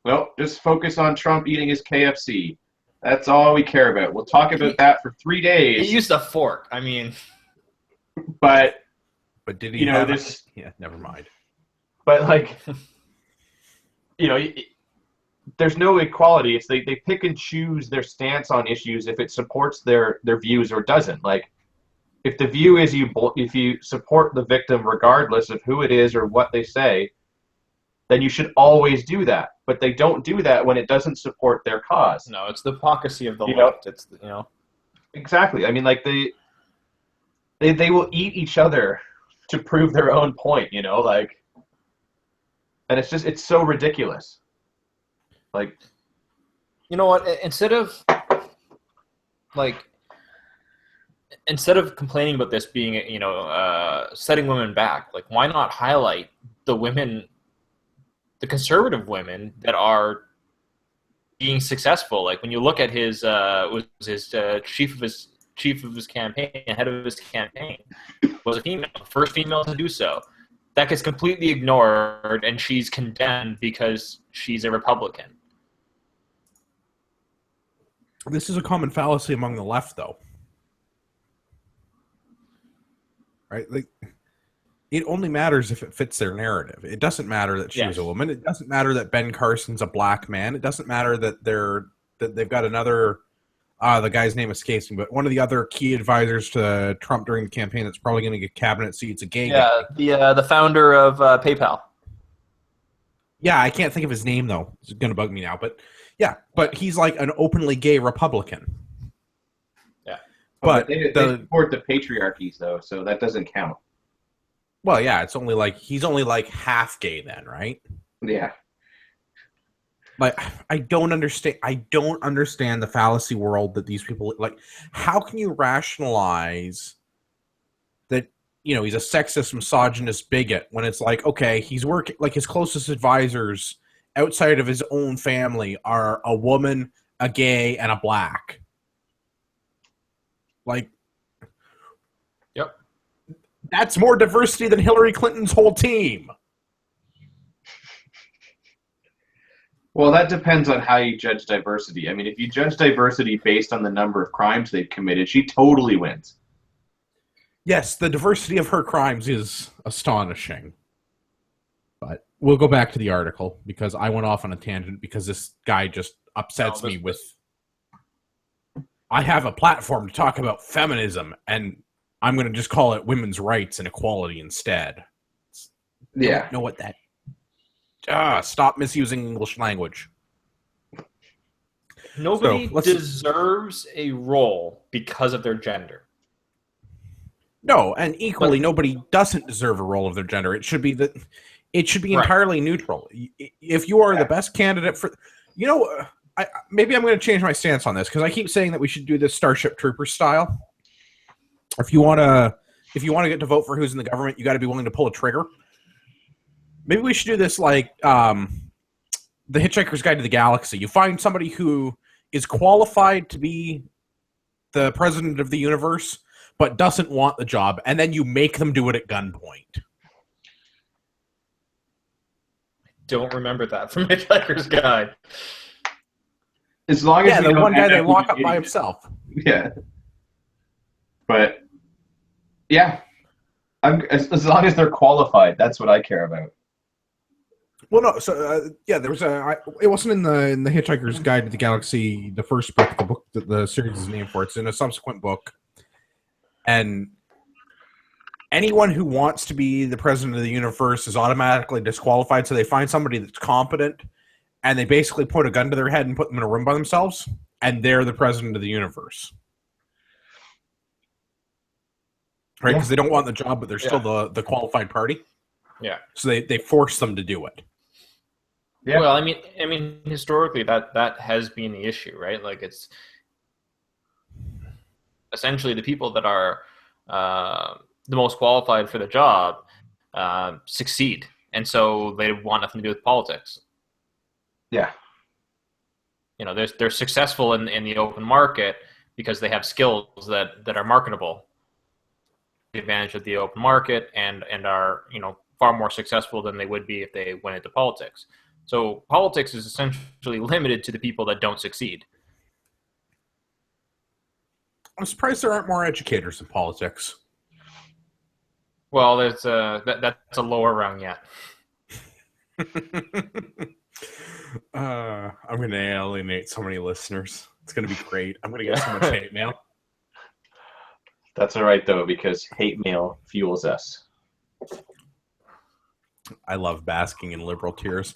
Well, just focus on Trump eating his KFC. That's all we care about. We'll talk about that for 3 days. He used a fork. I mean, but did he have this? Yeah, never mind. But like, there's no equality. It's they pick and choose their stance on issues if it supports their views or doesn't. Like, if the view is if you support the victim regardless of who it is or what they say, then you should always do that. But they don't do that when it doesn't support their cause. no, it's the hypocrisy of the left. It's Exactly. I mean, like they will eat each other to prove their own point. Like, and it's so ridiculous. Like, you know what? Instead of complaining about this being, setting women back, like, why not highlight the women, the conservative women that are being successful? Like, when you look at his chief of his campaign, head of his campaign, was a female, the first female to do so. That gets completely ignored, and she's condemned because she's a Republican. This is a common fallacy among the left, though. Right? Like, it only matters if it fits their narrative. It doesn't matter that she was a woman. It doesn't matter that Ben Carson's a black man. It doesn't matter that they've got another. The guy's name escapes me, but one of the other key advisors to Trump during the campaign that's probably going to get cabinet seats, a gay guy. The founder of PayPal. Yeah, I can't think of his name, though. It's going to bug me now. But, yeah, but he's like an openly gay Republican. Yeah. But they support the patriarchies, though, so that doesn't count. Well, yeah, it's only like he's only like half gay then, right? Yeah. Like, I don't understand. I don't understand the fallacy world that these people like. How can you rationalize that? You know, he's a sexist, misogynist bigot when it's like, okay, he's working like his closest advisors outside of his own family are a woman, a gay, and a black. Like, Yep. That's more diversity than Hillary Clinton's whole team. Well, that depends on how you judge diversity. I mean, if you judge diversity based on the number of crimes they've committed, she totally wins. Yes, the diversity of her crimes is astonishing. But we'll go back to the article because I went off on a tangent because this guy just upsets me with... I have a platform to talk about feminism, and I'm going to just call it women's rights and equality instead. Yeah. Don't know what that... stop misusing English language. Nobody deserves a role because of their gender. No, and equally, nobody doesn't deserve a role of their gender. It should be that it should be entirely neutral. If you are the best candidate for, you know, maybe I'm going to change my stance on this because I keep saying that we should do this Starship Troopers style. If you want to get to vote for who's in the government, you got to be willing to pull a trigger. Maybe we should do this like the Hitchhiker's Guide to the Galaxy. You find somebody who is qualified to be the president of the universe, but doesn't want the job, and then you make them do it at gunpoint. Don't remember that from Hitchhiker's Guide. As long as the one guy they lock up by himself. Yeah. But yeah, as long as they're qualified, that's what I care about. Well, no. So there was it wasn't in the Hitchhiker's Guide to the Galaxy, the first book, the book that the series is named for. It's in a subsequent book, and anyone who wants to be the president of the universe is automatically disqualified. So they find somebody that's competent, and they basically put a gun to their head and put them in a room by themselves, and they're the president of the universe. Right? Because they don't want the job, but they're still the qualified party. Yeah. So they force them to do it. Yeah. Well, I mean, historically, that has been the issue, right? Like, it's essentially the people that are the most qualified for the job succeed, and so they want nothing to do with politics. Yeah. You know, they're successful in the open market because they have skills that are marketable. The advantage of the open market and are, you know, far more successful than they would be if they went into politics. So politics is essentially limited to the people that don't succeed. I'm surprised there aren't more educators in politics. Well, that's a lower rung yet. I'm going to alienate so many listeners. It's going to be great. I'm going to get so much hate mail. That's all right, though, because hate mail fuels us. I love basking in liberal tears.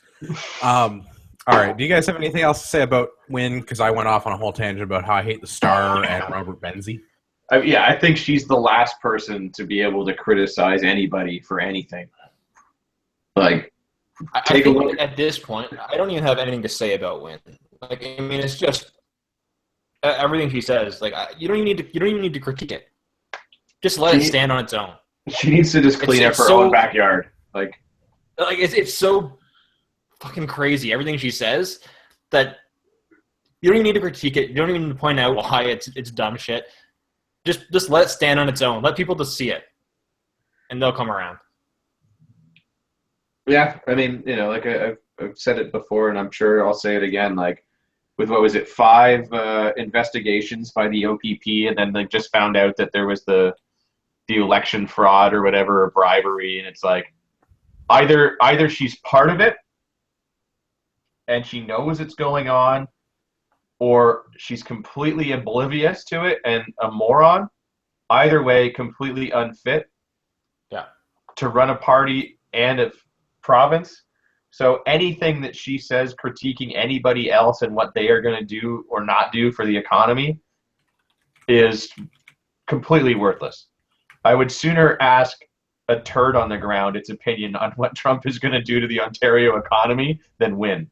All right. Do you guys have anything else to say about Wynn? Because I went off on a whole tangent about how I hate the Star and Robert Benzie. I think she's the last person to be able to criticize anybody for anything. Like, I think at this point, I don't even have anything to say about Wynn. Like, I mean, it's just everything she says. Like, you don't even need to critique it. Just let it stand on its own. She needs to just clean up her own backyard. Like it's so fucking crazy, everything she says, that you don't even need to critique it. You don't even need to point out why it's dumb shit. Just let it stand on its own. Let people just see it, and they'll come around. Yeah, I mean, you know, like I've said it before, and I'm sure I'll say it again. Like, with what was it, 5 investigations by the OPP, and then they just found out that there was the election fraud or whatever, or bribery, and it's like either she's part of it and she knows it's going on, or she's completely oblivious to it and a moron. Either way, completely unfit to run a party and a province. So anything that she says critiquing anybody else and what they are going to do or not do for the economy is completely worthless. I would sooner ask a turd on the ground its opinion on what Trump is going to do to the Ontario economy than win.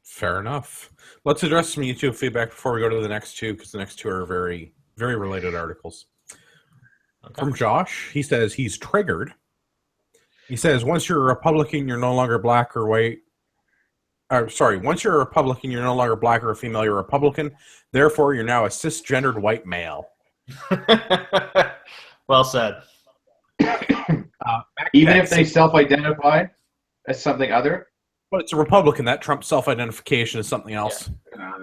Fair enough. Let's address some YouTube feedback before we go to the next two, because the next two are very, very related articles. Okay. From Josh, he says he's triggered. He says, once you're a Republican, you're no longer black or white. Once you're a Republican, you're no longer black or a female, you're a Republican. Therefore, you're now a cisgendered white male. Well said. Even if they self-identify as something other? But it's a Republican. That Trump self-identification is something else. Yeah.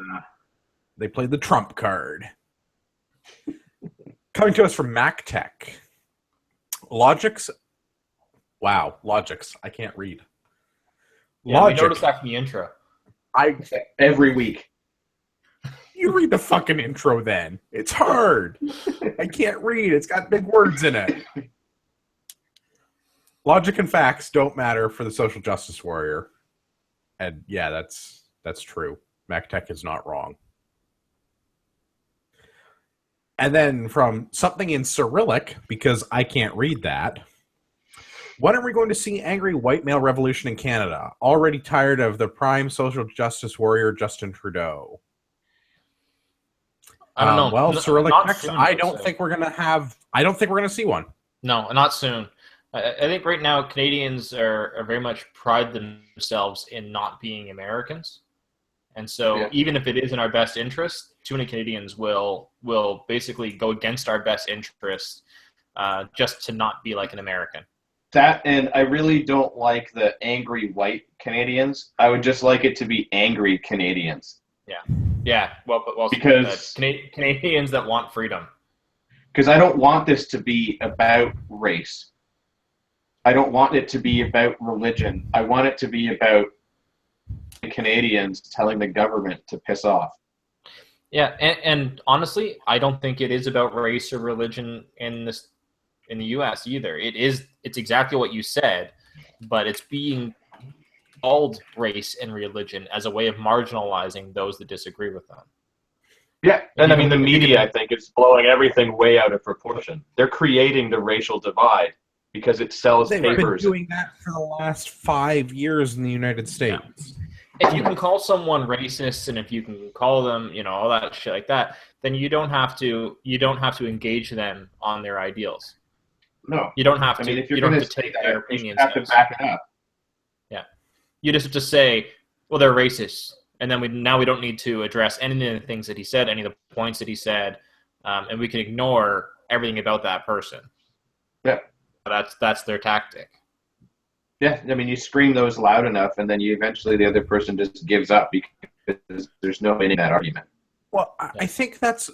They played the Trump card. Coming to us from MacTech. Logix. Wow, Logix. I can't read. Yeah, we noticed that from the intro. Every week. You read the fucking intro then. It's hard. I can't read. It's got big words in it. Logic and facts don't matter for the social justice warrior. And yeah, that's true. MacTech is not wrong. And then from something in Cyrillic, because I can't read that. When are we going to see angry white male revolution in Canada? Already tired of the prime social justice warrior Justin Trudeau. I don't know. Well, Cyrillic text, I don't think we're going to see one. No, not soon. I think right now Canadians are very much pride themselves in not being Americans. And so even if it is in our best interest, too many Canadians will basically go against our best interest just to not be like an American. That, and I really don't like the angry white Canadians. I would just like it to be angry Canadians. Yeah. Well, because Canadians that want freedom. Because I don't want this to be about race. I don't want it to be about religion. I want it to be about the Canadians telling the government to piss off. Yeah, and honestly, I don't think it is about race or religion in the U.S. either. It's exactly what you said, but it's being called race and religion as a way of marginalizing those that disagree with them. Yeah, and I mean the media, I think, is blowing everything way out of proportion. They're creating the racial divide because it sells papers. They've been doing that for the last 5 years in the United States. If you can call someone racist and if you can call them, all that shit like that, then you don't have to engage them on their ideals. No, you don't have to. I mean, if you don't have to take their opinions. You have to back it up. Yeah, you just have to say, well, they're racist, and then we don't need to address any of the things that he said, any of the points that he said, and we can ignore everything about that person. Yeah, that's their tactic. Yeah, I mean, you scream those loud enough, and then eventually the other person just gives up because there's no winning that argument. Well, I think that's.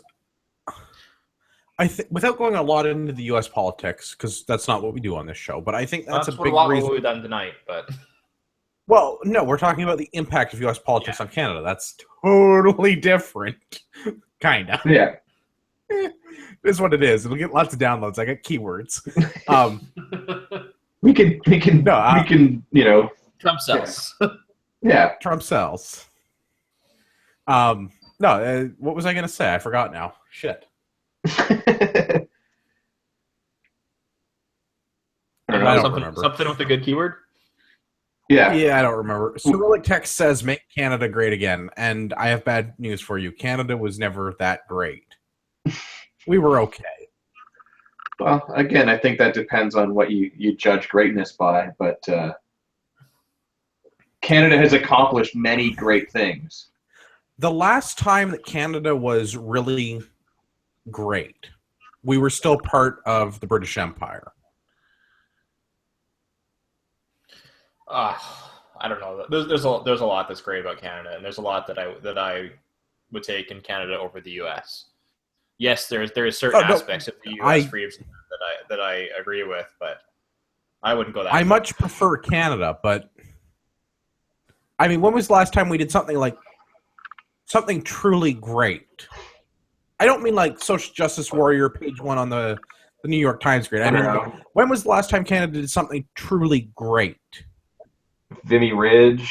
Without going a lot into the U.S. politics, because that's not what we do on this show, but I think that's a big reason. We've done tonight, but. Well, no, we're talking about the impact of U.S. politics on Canada. That's totally different, kind of. Yeah, it is what it is. It'll get lots of downloads. I got keywords. we can Trump sells. Yeah, Trump sells. No, what was I going to say? I forgot now. Shit. I don't remember. Something with a good keyword? Yeah, I don't remember. Cyrillic text says, make Canada great again. And I have bad news for you. Canada was never that great. We were okay. Well, again, I think that depends on what you judge greatness by. But Canada has accomplished many great things. The last time that Canada was really great, we were still part of the British Empire. I don't know. There's a lot that's great about Canada, and there's a lot that I would take in Canada over the U.S. Yes, there is certain aspects of the U.S. freedoms that I agree with, but I wouldn't go that far. I much prefer Canada, but I mean, when was the last time we did something truly great? I don't mean like social justice warrior page 1 on the New York Times grade. I mean, when was the last time Canada did something truly great? Vimy Ridge.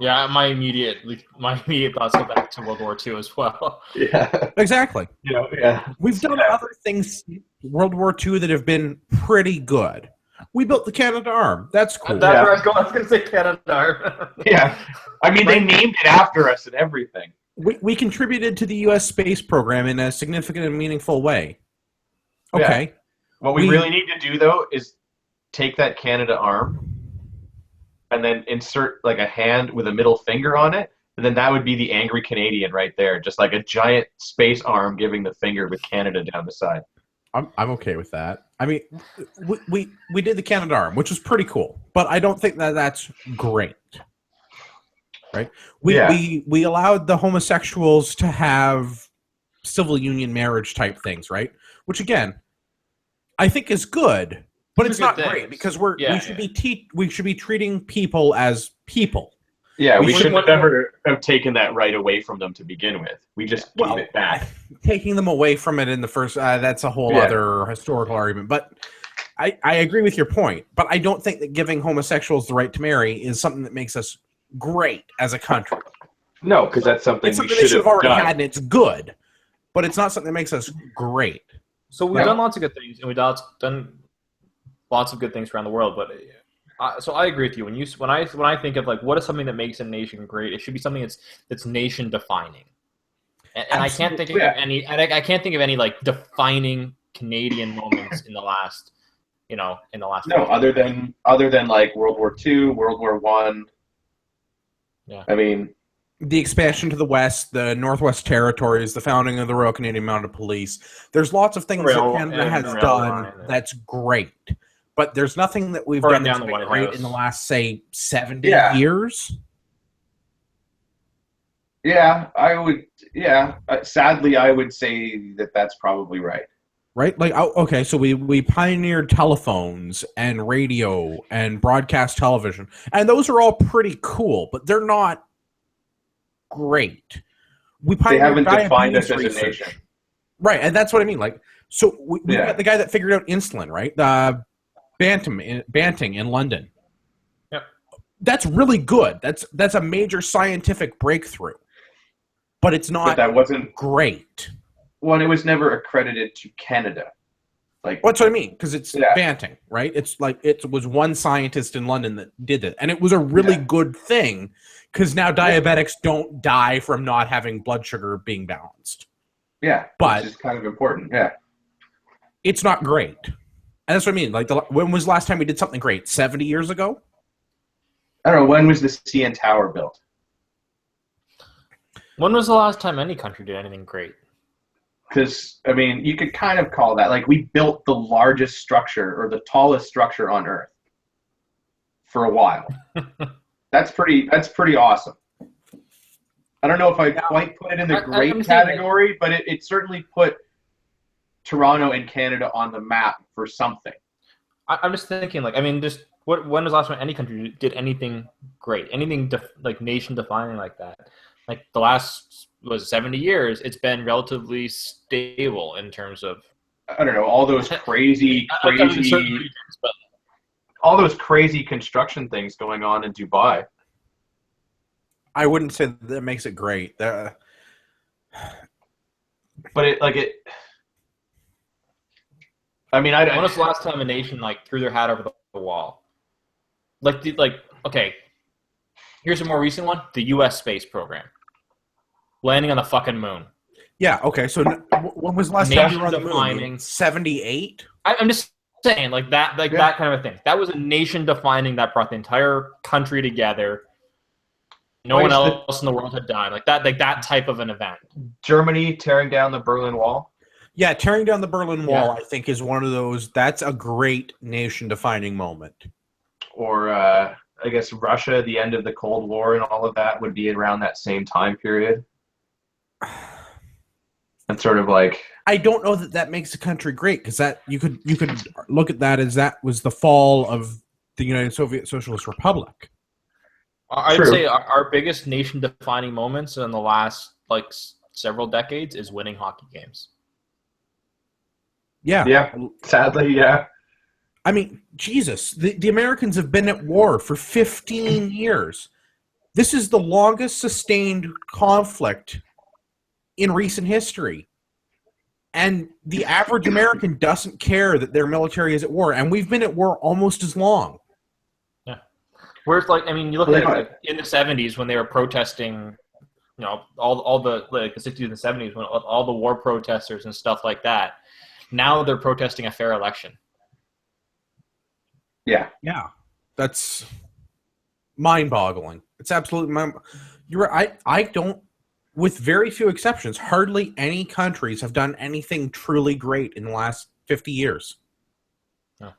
Yeah, my immediate thoughts go back to World War II as well. Yeah. Exactly. Yeah. We've done other things World War II that have been pretty good. We built the Canada Arm. That's cool. That's where I was going. I was going to say Canada. Yeah. I mean, they named it after us and everything. We contributed to the U.S. space program in a significant and meaningful way. Okay. Yeah. What we really need to do, though, is take that Canada Arm and then insert like a hand with a middle finger on it, and then that would be the angry Canadian right there, just like a giant space arm giving the finger with Canada down the side. I'm okay with that. I mean, we did the Canada Arm, which was pretty cool, but I don't think that's great. Right? We allowed the homosexuals to have civil union marriage type things, right? Which again, I think is good. But it's not great because we should be treating people as people. Yeah, we should never have taken that right away from them to begin with. We just gave it back. Taking them away from it in the first that's a whole other historical argument. But I agree with your point. But I don't think that giving homosexuals the right to marry is something that makes us great as a country. No, because that's something we should have already had, and it's good. But it's not something that makes us great. So we've done lots of good things, and we've done lots of good things around the world, but so I agree with you. When I think of like what is something that makes a nation great, it should be something that's nation defining. And I can't think of any. I can't think of any like defining Canadian moments in the last. No, other than like World War II, World War One. Yeah, I mean, the expansion to the west, the Northwest Territories, the founding of the Royal Canadian Mounted Police. There's lots of things that Canada has done that's great. But there's nothing that we've done that's been great in the last, say, 70 years. Yeah, I would. Yeah, sadly, I would say that that's probably right. Right? Like, okay, so we pioneered telephones and radio and broadcast television. And those are all pretty cool, but they're not great. They haven't defined us as a nation. Right, and that's what I mean. Like, so we got the guy that figured out insulin, right? Banting in London. Yep. That's really good. That's a major scientific breakthrough. But it's not that wasn't great. Well, it was never accredited to Canada. Like that's what I mean, because it's Banting, right? It's like it was one scientist in London that did it. And it was a really good thing because now diabetics don't die from not having blood sugar being balanced. Yeah, but which is kind of important. Yeah. It's not great. And that's what I mean. Like, when was the last time we did something great? 70 years ago? I don't know. When was the CN Tower built? When was the last time any country did anything great? Because, I mean, you could kind of call that. Like, we built the largest structure or the tallest structure on Earth for a while. That's pretty awesome. I don't know if I quite put it in the great category, but it certainly put Toronto and Canada on the map for something. I'm just thinking, like, I mean, just when was the last time any country did anything great, anything like nation defining like that? Like the last 70 years, it's been relatively stable in terms of. I don't know, all those crazy, all those crazy construction things going on in Dubai. I wouldn't say that makes it great. But I mean, when was the last time a nation like threw their hat over the wall? Okay, here's a more recent one: the U.S. space program, landing on the fucking moon. Yeah. Okay. So when was the last time you were on the moon? 78. I'm just saying, like that kind of a thing. That was a nation defining that brought the entire country together. No one else in the world had done like that type of an event. Germany tearing down the Berlin Wall. Yeah, tearing down the Berlin Wall, I think, is one of those. That's a great nation-defining moment. Or I guess Russia, the end of the Cold War, and all of that would be around that same time period. And sort of like, I don't know that makes the country great because that you could look at that as that was the fall of the United Soviet Socialist Republic. I'd say our biggest nation-defining moments in the last several decades is winning hockey games. Yeah. Yeah. Sadly, yeah. I mean, Jesus, the Americans have been at war for 15 years. This is the longest sustained conflict in recent history. And the average American doesn't care that their military is at war. And we've been at war almost as long. Yeah. Whereas, like, I mean, you look at it, like, in the 70s when they were protesting, you know, all the, like, the 60s and 70s, when all the war protesters and stuff like that. Now they're protesting a fair election. Yeah. Yeah. That's mind-boggling. It's absolutely you're right. I don't, with very few exceptions, hardly any countries have done anything truly great in the last 50 years. No.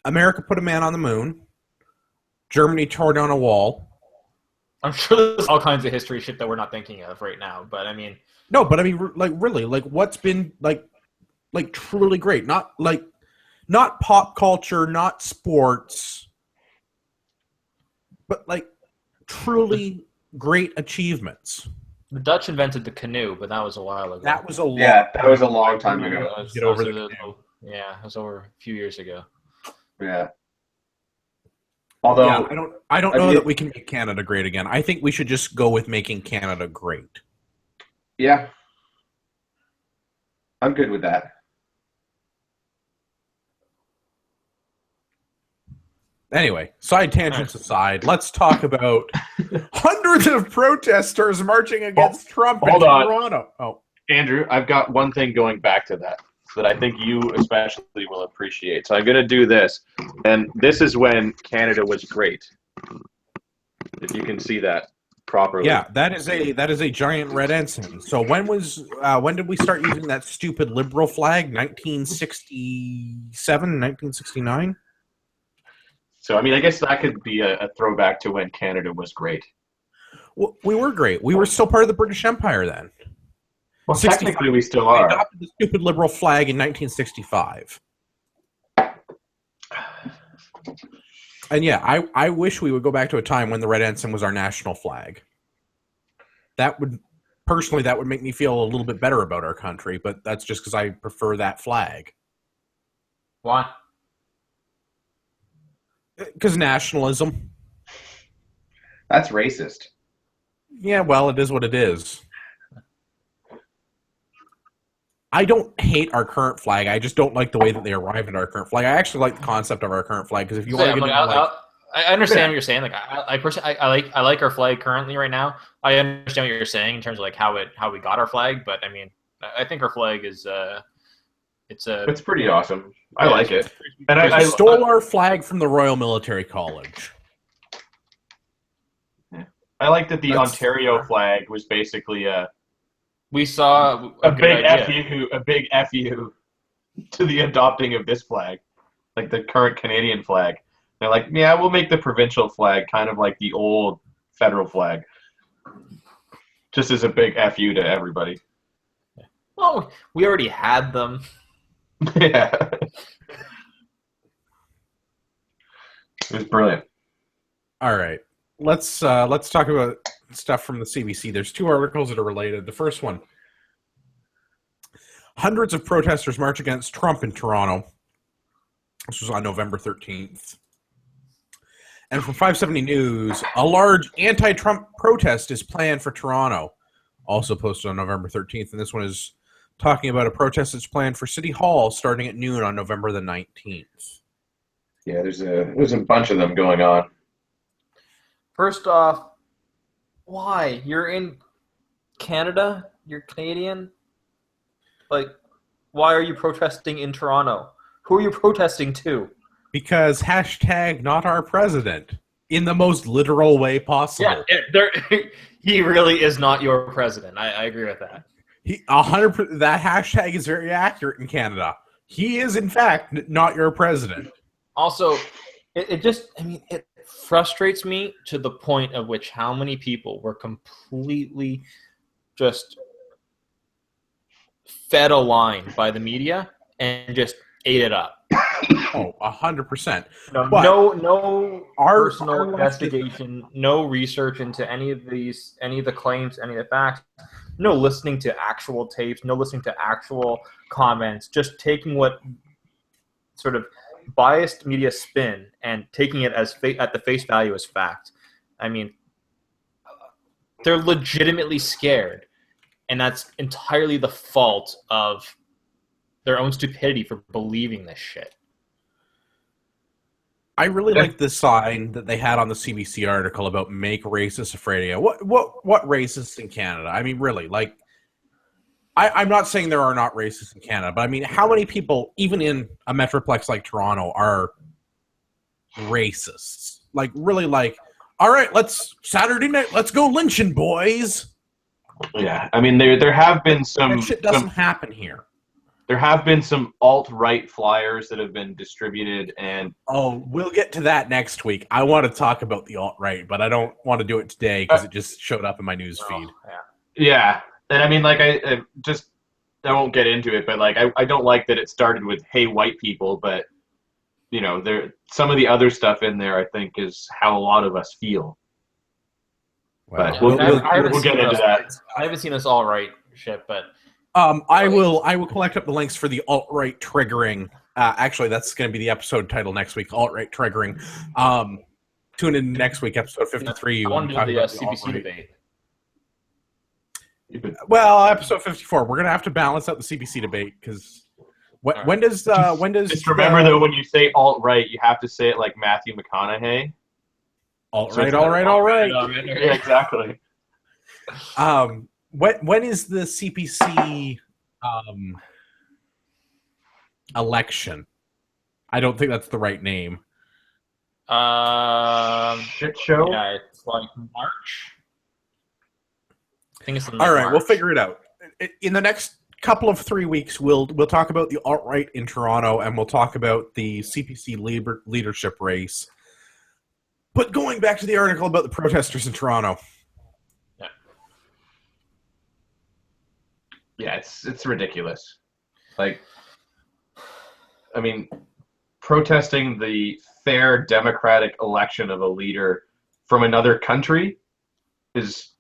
America put a man on the moon. Germany tore down a wall. I'm sure there's all kinds of history shit that we're not thinking of right now, but I mean... No, but I mean, like, really, like, what's been, like truly great? Not pop culture, not sports, but, like, truly great achievements. The Dutch invented the canoe, but that was a while ago. That was a long that was a long time ago. Get over the canoe. Yeah, it was over a few years ago. Yeah. Although I don't know that we can make Canada great again. I think we should just go with making Canada great. Yeah. I'm good with that. Anyway, side tangents aside, let's talk about hundreds of protesters marching against Trump in Toronto. Oh, Andrew, I've got one thing going back to that I think you especially will appreciate. So I'm going to do this. And this is when Canada was great. If you can see that properly. Yeah, that is a giant red ensign. So when did we start using that stupid liberal flag? 1967, 1969? So, I mean, I guess that could be a throwback to when Canada was great. Well, we were great. We were still part of the British Empire then. Well, technically, we still are. We adopted the stupid liberal flag in 1965. And yeah, I wish we would go back to a time when the red ensign was our national flag. That would make me feel a little bit better about our country, but that's just because I prefer that flag. Why? Because nationalism. That's racist. Yeah, well, it is what it is. I don't hate our current flag. I just don't like the way that they arrived at our current flag. I actually like the concept of our current flag because if you want to get I understand what you're saying. Like, I like our flag currently right now. I understand what you're saying in terms of like how we got our flag, but I mean, I think our flag is it's pretty awesome. I like it. And I stole our flag from the Royal Military College. I like that the Ontario flag was basically we saw a big F you to the adopting of this flag, like the current Canadian flag. They're like, yeah, we'll make the provincial flag kind of like the old federal flag, just as a big F you to everybody. Well, we already had them. Yeah, it was brilliant. All right, let's talk about stuff from the CBC. There's two articles that are related. The first one: hundreds of protesters march against Trump in Toronto. This was on November 13th. And from 570 News, a large anti-Trump protest is planned for Toronto. Also posted on November 13th. And this one is talking about a protest that's planned for City Hall starting at noon on November the 19th. Yeah, there's a bunch of them going on. First off, why? You're in Canada? You're Canadian? Like, why are you protesting in Toronto? Who are you protesting to? Because hashtag not our president in the most literal way possible. Yeah, he really is not your president. I agree with that. 100%. That hashtag is very accurate in Canada. He is, in fact, not your president. Also, it frustrates me to the point of which how many people were completely just fed a line by the media and just ate it up. Oh, 100%. No personal investigation, no research into any of the claims, any of the facts, no listening to actual tapes, no listening to actual comments, just taking what sort of biased media spin and taking it as at the face value as fact. I mean, they're legitimately scared, and that's entirely the fault of their own stupidity for believing this shit. I really like the sign that they had on the CBC article about "Make racists afraid of you." What racists in Canada? I mean, really, like, I'm not saying there are not racists in Canada, but I mean, how many people, even in a metroplex like Toronto, are racists? Like, really, like, all right, Saturday night, let's go lynching, boys. Yeah, I mean, there have been some. That shit doesn't happen here. There have been some alt-right flyers that have been distributed, and we'll get to that next week. I want to talk about the alt-right, but I don't want to do it today because it just showed up in my news feed. Yeah, and I mean, like, I won't get into it, but like, I don't like that it started with "Hey, white people," but you know, some of the other stuff in there, I think, is how a lot of us feel. Well, but we'll get into that. I haven't seen this alt-right shit, but. I will collect up the links for the alt-right triggering. Actually, that's going to be the episode title next week, alt-right triggering. Tune in next week, episode 53. I want to do the CBC debate. Well, episode 54. We're going to have to balance out the CBC debate because when does just remember though, when you say alt-right, you have to say it like Matthew McConaughey. Alt-right, all right. Yeah, exactly. When is the CPC election? I don't think that's the right name. Shit show? Yeah, it's like March. I think it's all right, March. We'll figure it out. In the next couple of 3 weeks, we'll talk about the alt-right in Toronto, and we'll talk about the CPC leadership race. But going back to the article about the protesters in Toronto. Yeah, it's ridiculous. Like, I mean, protesting the fair democratic election of a leader from another country is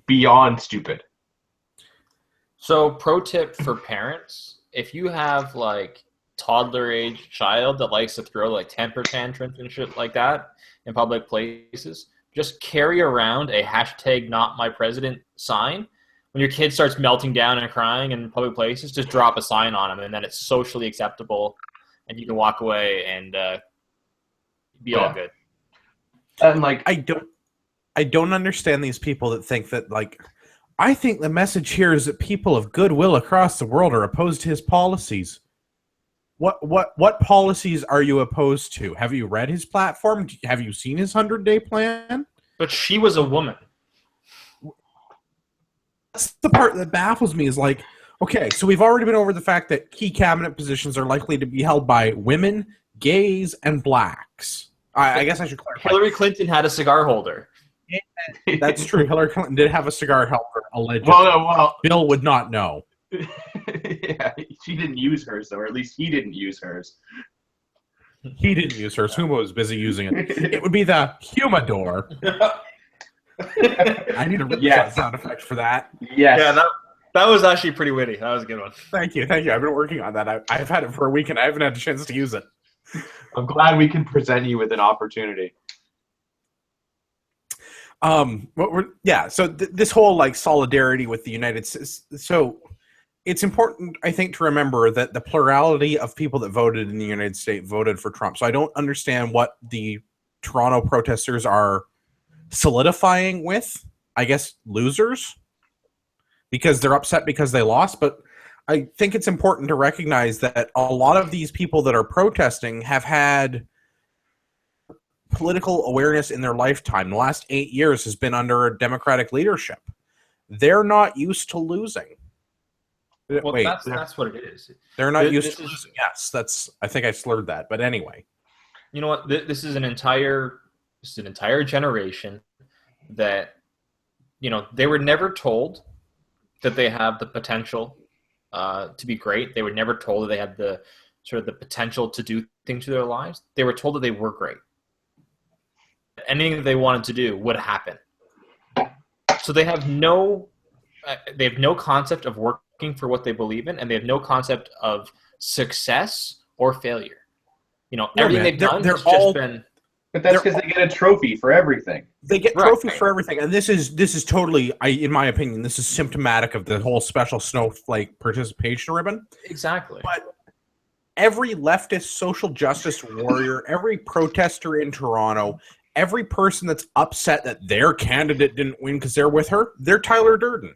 beyond stupid. So, pro tip for parents, if you have like toddler age child that likes to throw like temper tantrums and shit like that in public places, just carry around a #NotMyPresident sign. When your kid starts melting down and crying in public places, just drop a sign on them, and then it's socially acceptable, and you can walk away and be all good. And like, I don't understand these people that think that, like, I think the message here is that people of goodwill across the world are opposed to his policies. What policies are you opposed to? Have you read his platform? Have you seen his 100-day plan? But she was a woman. That's the part that baffles me is like, okay, so we've already been over the fact that key cabinet positions are likely to be held by women, gays, and blacks. I guess I should clarify. Hillary Clinton had a cigar holder. That's true. Hillary Clinton did have a cigar holder, allegedly. Well, Bill would not know. Yeah, she didn't use hers, or at least he didn't use hers. He didn't use hers. Humo was busy using it. It would be the humidor. I need a sound effect for that. Yes. Yeah, that was actually pretty witty. That was a good one. Thank you. I've been working on that. I've had it for a week, and I haven't had a chance to use it. I'm glad we can present you with an opportunity. So this whole like solidarity with the United States. So it's important, I think, to remember that the plurality of people that voted in the United States voted for Trump. So I don't understand what the Toronto protesters are solidifying with. I guess losers, because they're upset because they lost. But I think it's important to recognize that a lot of these people that are protesting have had political awareness in their lifetime. The last 8 years has been under a Democratic leadership. They're not used to losing. Well, that's what it is. They're not used to losing. Yes, I think I slurred that. But anyway. You know what? This is an entire generation that, you know, they were never told that they have the potential to be great. They were never told that they had the sort of the potential to do things to their lives. They were told that they were great. Anything that they wanted to do would happen. So they have no concept of working for what they believe in, and they have no concept of success or failure. You know, everything they've done has just been But that's because they get a trophy for everything. They get trophies for everything, and this is totally, in my opinion, this is symptomatic of the whole special snowflake participation ribbon. Exactly. But every leftist social justice warrior, every protester in Toronto, every person that's upset that their candidate didn't win because they're with her, they're Tyler Durden.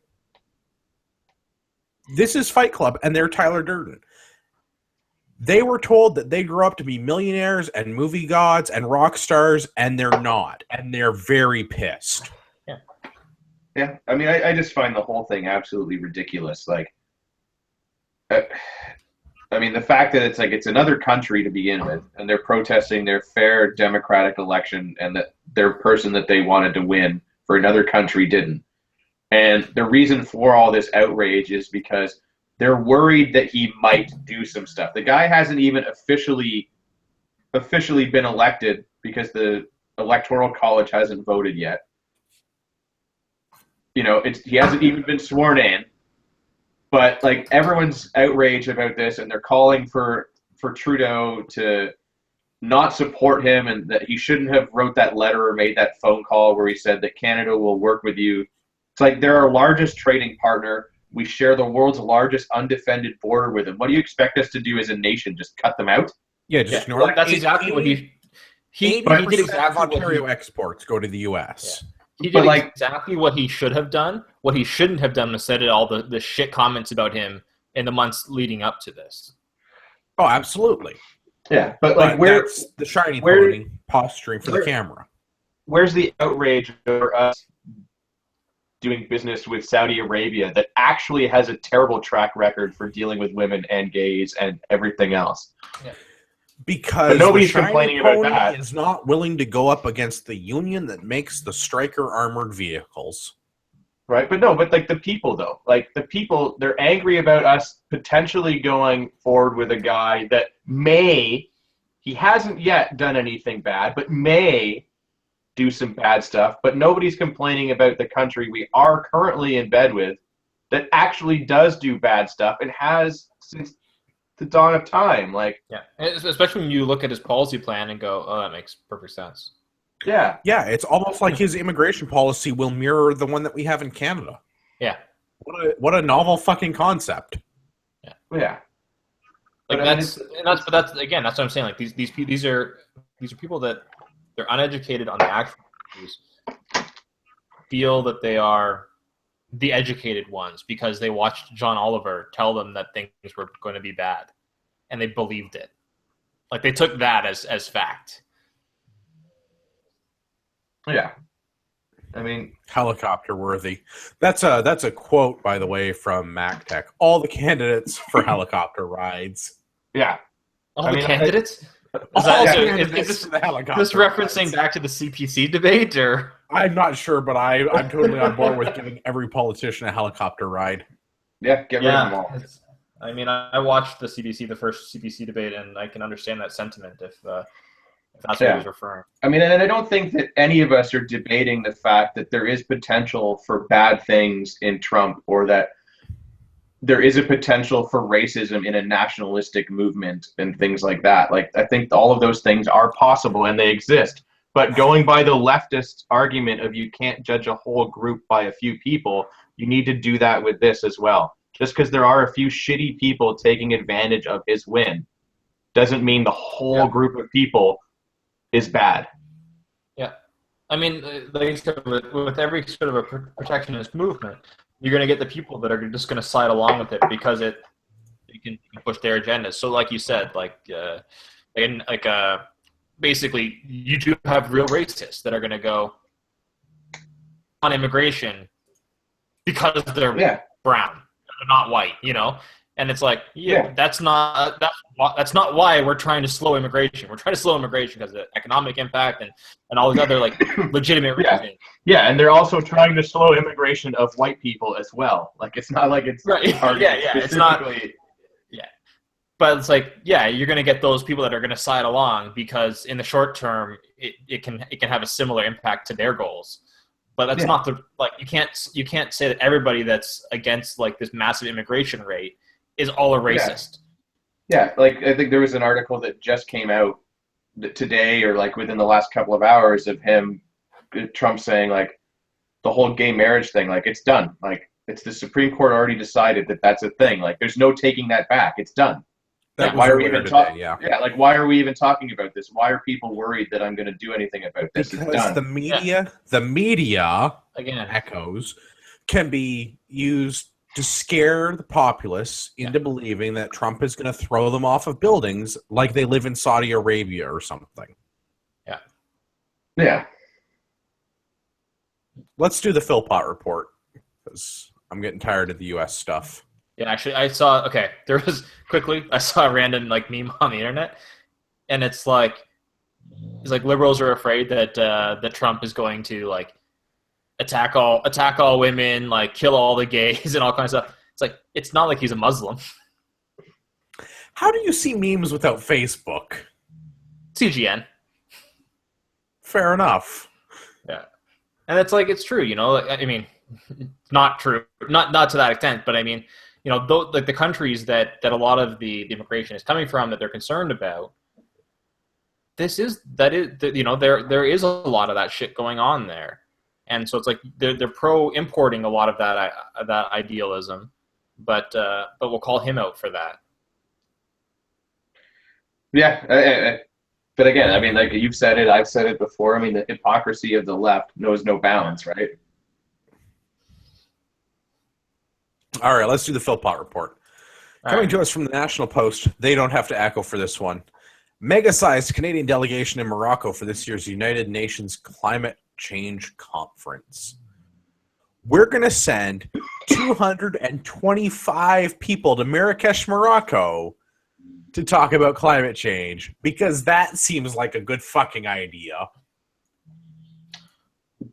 This is Fight Club, and they're Tyler Durden. They were told that they grew up to be millionaires and movie gods and rock stars, and they're not. And they're very pissed. Yeah. Yeah. I mean, I just find the whole thing absolutely ridiculous. Like, I mean, the fact that it's another country to begin with, and they're protesting their fair democratic election, and that their person that they wanted to win for another country didn't. And the reason for all this outrage is because they're worried that he might do some stuff. The guy hasn't even officially been elected because the Electoral College hasn't voted yet. You know, he hasn't even been sworn in. But like everyone's outraged about this, and they're calling for Trudeau to not support him, and that he shouldn't have wrote that letter or made that phone call where he said that Canada will work with you. It's like they're our largest trading partner. We share the world's largest undefended border with them. What do you expect us to do as a nation? Just cut them out? Yeah, just ignore that's exactly what he did. Exactly Ontario exports go to the U.S. Yeah. He did exactly what he should have done. What he shouldn't have done was said all the shit comments about him in the months leading up to this. Oh, absolutely. Yeah, but like that's the shiny pony posturing for the camera. Where's the outrage over us doing business with Saudi Arabia that actually has a terrible track record for dealing with women and gays and everything else? Yeah. Because nobody's complaining about that. Is not willing to go up against the union that makes the Stryker armored vehicles. Right, but like the people though, like the people, they're angry about us potentially going forward with a guy that he hasn't yet done anything bad, but may do some bad stuff. But nobody's complaining about the country we are currently in bed with that actually does do bad stuff and has since the dawn of time. Like, yeah, especially when you look at his policy plan and go, oh, that makes perfect sense. Yeah. Yeah, it's almost like his immigration policy will mirror the one that we have in Canada. Yeah. What a novel fucking concept. Yeah. Yeah. Like that's what I'm saying. Like these are people that they're uneducated on the actual issues, feel that they are the educated ones because they watched John Oliver tell them that things were going to be bad, and they believed it. Like they took that as fact. Yeah. I mean, helicopter worthy. That's a quote, by the way, from MacTech. All the candidates for helicopter rides. Yeah. All the candidates? Is this referencing back to the CPC debate, or? I'm not sure, but I'm totally on board with giving every politician a helicopter ride. Yeah, get rid of them all. I mean, I watched the first CPC debate, and I can understand that sentiment if that's what he was referring. I mean, and I don't think that any of us are debating the fact that there is potential for bad things in Trump, or that there is a potential for racism in a nationalistic movement and things like that. Like, I think all of those things are possible and they exist. But going by the leftist argument of you can't judge a whole group by a few people, you need to do that with this as well. Just because there are a few shitty people taking advantage of his win doesn't mean the whole group of people is bad. Yeah. I mean, with every sort of a protectionist movement, you're going to get the people that are just going to slide along with it because you can push their agendas. So, like you said, basically, you do have real racists that are going to go on immigration because they're brown, they're not white, you know. And it's like, that's not why we're trying to slow immigration. We're trying to slow immigration because of the economic impact and all these other legitimate reasons. Yeah, and they're also trying to slow immigration of white people as well. Like, it's not like it's right. It's not. Yeah, but it's like, you're going to get those people that are going to side along because in the short term, it can have a similar impact to their goals. But that's not you can't say that everybody that's against this massive immigration rate is all a racist. Yeah, like I think there was an article that just came out today or like within the last couple of hours of Trump saying like the whole gay marriage thing, like it's done. Like it's the Supreme Court already decided that that's a thing. Like there's no taking that back. It's done. Like why are we even talking? Yeah, like why are we even talking about this? Why are people worried that I'm going to do anything about this? Because it's done. the media again echoes can be used to scare the populace into believing that Trump is going to throw them off of buildings like they live in Saudi Arabia or something. Yeah. Yeah. Let's do the Philpott report because I'm getting tired of the U.S. stuff. Yeah, actually, I saw a random like meme on the internet, and it's like liberals are afraid that that Trump is going to like attack all women, like kill all the gays and all kinds of stuff. It's like it's not like he's a Muslim. How do you see memes without Facebook? CGN. Fair enough. Yeah, and it's like it's true, you know. I mean, not true, not to that extent, but I mean, you know, like the countries that a lot of the immigration is coming from that they're concerned about. There is a lot of that shit going on there. And so it's like they're pro importing a lot of that idealism, but we'll call him out for that. Yeah, but again, I mean, like you've said it, I've said it before. I mean, the hypocrisy of the left knows no bounds, right? All right, let's do the Philpott report. Coming to us from the National Post, they don't have to echo for this one. Mega-sized Canadian delegation in Morocco for this year's United Nations Climate Change Conference. We're going to send 225 people to Marrakesh, Morocco to talk about climate change because that seems like a good fucking idea.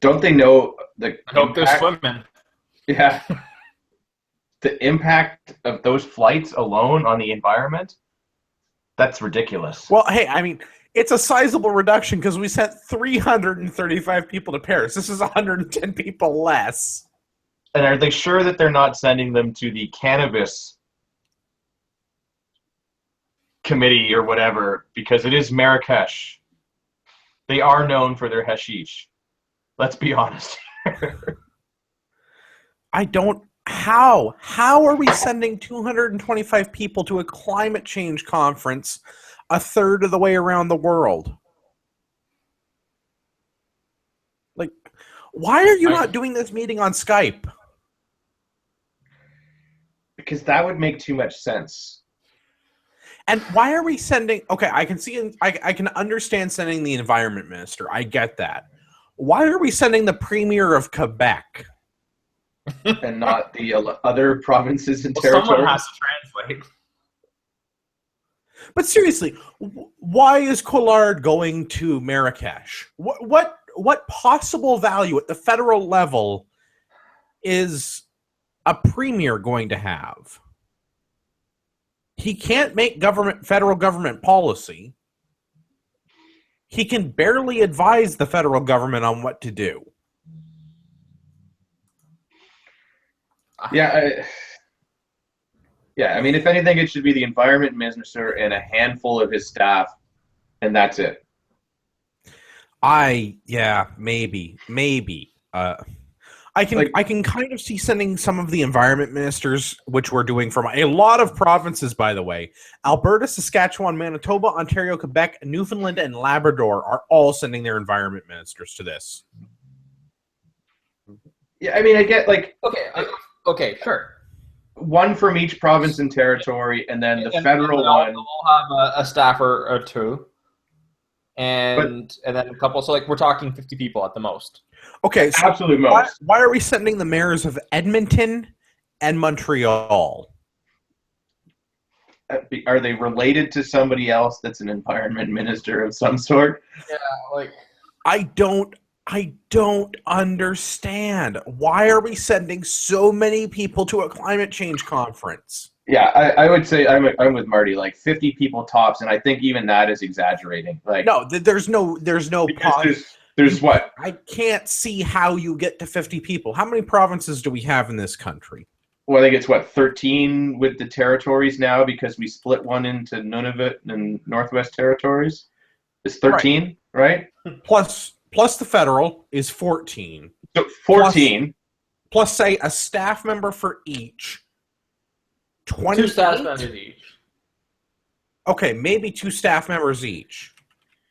Don't they know the I hope they're swimming. Yeah. The impact of those flights alone on the environment, that's ridiculous. Well, hey, I mean, it's a sizable reduction because we sent 335 people to Paris. This is 110 people less. And are they sure that they're not sending them to the cannabis committee or whatever? Because it is Marrakesh. They are known for their hashish. Let's be honest. How are we sending 225 people to a climate change conference a third of the way around the world? Like, why are you not doing this meeting on Skype? Because that would make too much sense. And why are we sending... Okay, I can understand sending the environment minister. I get that. Why are we sending the premier of Quebec? And not the other provinces and territories? Someone has to translate. But seriously, why is Collard going to Marrakesh? What possible value at the federal level is a premier going to have? He can't make federal government policy. He can barely advise the federal government on what to do. Yeah, I mean, if anything, it should be the environment minister and a handful of his staff, and that's it. Maybe. I can kind of see sending some of the environment ministers, which we're doing from a lot of provinces, by the way. Alberta, Saskatchewan, Manitoba, Ontario, Quebec, Newfoundland, and Labrador are all sending their environment ministers to this. Yeah, I mean, I get like... Okay, sure. One from each province and territory, and then the federal one. We'll have a staffer or two, and then a couple. So, like, we're talking 50 people at the most. Okay, so absolute most. Why are we sending the mayors of Edmonton and Montreal? Are they related to somebody else that's an environment minister of some sort? Yeah, like I don't understand. Why are we sending so many people to a climate change conference? Yeah, I would say I'm with Marty. Like 50 people tops, and I think even that is exaggerating. Like no, there's no. There's what? I can't see how you get to 50 people. How many provinces do we have in this country? Well, I think it's 13 with the territories now because we split one into Nunavut and Northwest Territories. It's 13, right? Plus the federal is 14. So 14. Plus, say, a staff member for each. 28? 2 staff members each. Okay, maybe 2 staff members each.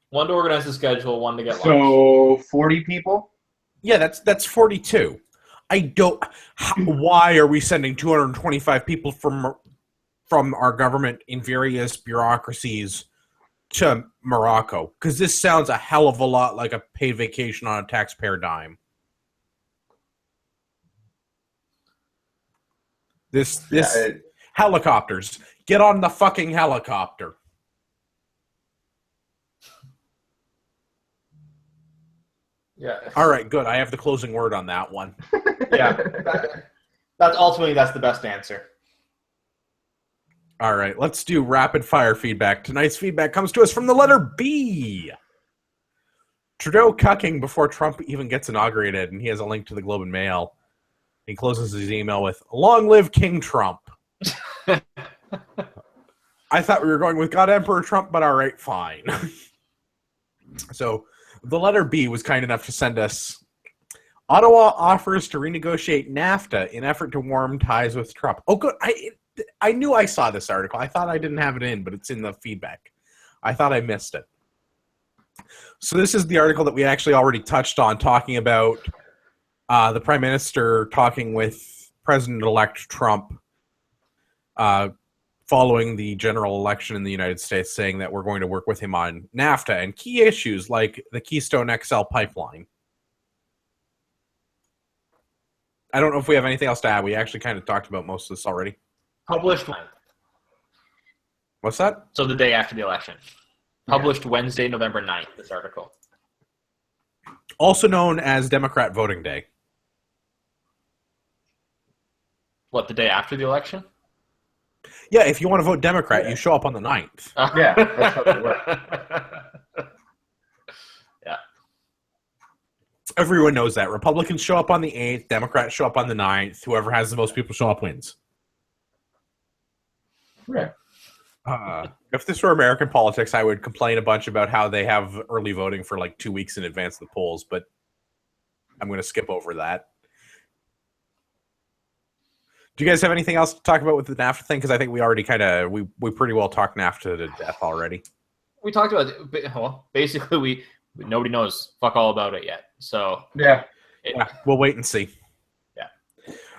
One to organize the schedule, one to get lunch. So 40 people? Yeah, that's 42. Why are we sending 225 people from our government in various bureaucracies to Morocco? Because this sounds a hell of a lot like a paid vacation on a taxpayer dime. Helicopters. Get on the fucking helicopter. Yeah. All right, good. I have the closing word on that one. Yeah. That's the best answer. All right, let's do rapid fire feedback. Tonight's feedback comes to us from the letter B. Trudeau cucking before Trump even gets inaugurated, and he has a link to the Globe and Mail. He closes his email with, "Long live King Trump." I thought we were going with God Emperor Trump, but all right, fine. So the letter B was kind enough to send us, Ottawa offers to renegotiate NAFTA in effort to warm ties with Trump. Oh, good. I knew I saw this article. I thought I didn't have it in, but it's in the feedback. I thought I missed it. So this is the article that we actually already touched on, talking about the Prime Minister talking with President-elect Trump following the general election in the United States, saying that we're going to work with him on NAFTA and key issues like the Keystone XL pipeline. I don't know if we have anything else to add. We actually kind of talked about most of this already. Published when? What's that? So the day after the election. Published Wednesday, November 9th, this article. Also known as Democrat Voting Day. What, the day after the election? Yeah, if you want to vote Democrat, you show up on the 9th. Yeah, that's how it works. Yeah. Everyone knows that. Republicans show up on the 8th, Democrats show up on the 9th. Whoever has the most people show up wins. Right. If this were American politics, I would complain a bunch about how they have early voting for like 2 weeks in advance of the polls, but I'm going to skip over that. Do you guys have anything else to talk about with the NAFTA thing? Because I think we already we pretty well talked NAFTA to death already. We talked about it. Well, basically, nobody knows fuck all about it yet. So yeah, we'll wait and see. Yeah.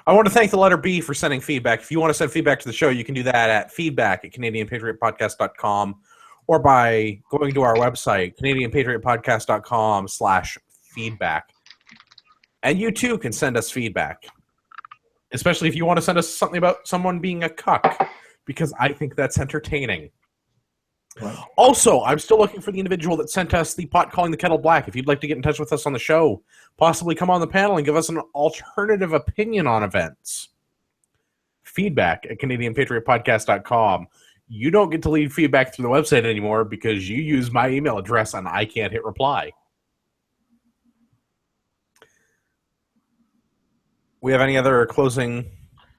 I want to thank the letter B for sending feedback. If you want to send feedback to the show, you can do that at feedback@canadianpatriotpodcast.com or by going to our website, canadianpatriotpodcast.com/feedback. And you too can send us feedback. Especially if you want to send us something about someone being a cuck, because I think that's entertaining. Right. Also, I'm still looking for the individual that sent us the pot calling the kettle black. If you'd like to get in touch with us on the show, possibly come on the panel and give us an alternative opinion on events. Feedback@CanadianPatriotPodcast.com. You don't get to leave feedback through the website anymore because you use my email address and I can't hit reply. We have any other closing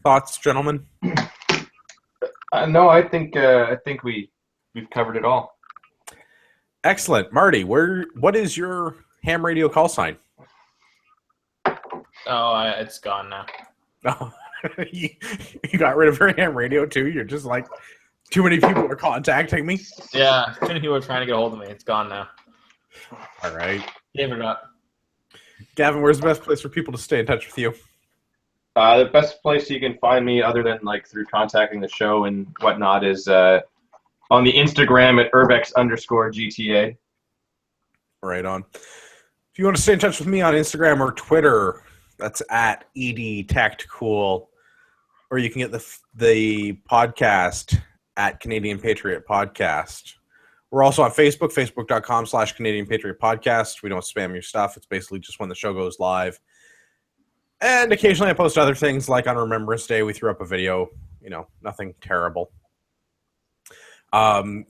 thoughts, gentlemen? No, I think we've covered it all. Excellent. Marty, what is your ham radio call sign? Oh, it's gone now. Oh, you got rid of your ham radio too? You're just like, too many people are contacting me? Yeah, too many people are trying to get a hold of me. It's gone now. All right. Gave it up. Gavin, where's the best place for people to stay in touch with you? The best place you can find me, other than like through contacting the show and whatnot, is on the Instagram at urbex_GTA. Right on. If you want to stay in touch with me on Instagram or Twitter, that's at EDTactical, or you can get the podcast at Canadian Patriot Podcast. We're also on Facebook, facebook.com/Canadian Patriot Podcast. We don't spam your stuff. It's basically just when the show goes live. And occasionally I post other things, like on Remembrance Day, we threw up a video. Nothing terrible.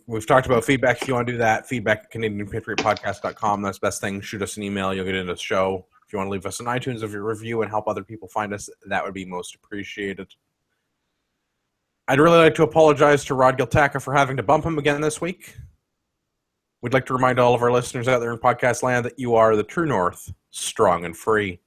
We've talked about feedback. If you want to do that, feedback@CanadianPatriotPodcast.com. That's the best thing. Shoot us an email. You'll get into the show. If you want to leave us an iTunes of your review and help other people find us, that would be most appreciated. I'd really like to apologize to Rod Giltaka for having to bump him again this week. We'd like to remind all of our listeners out there in podcast land that you are the true north, strong and free.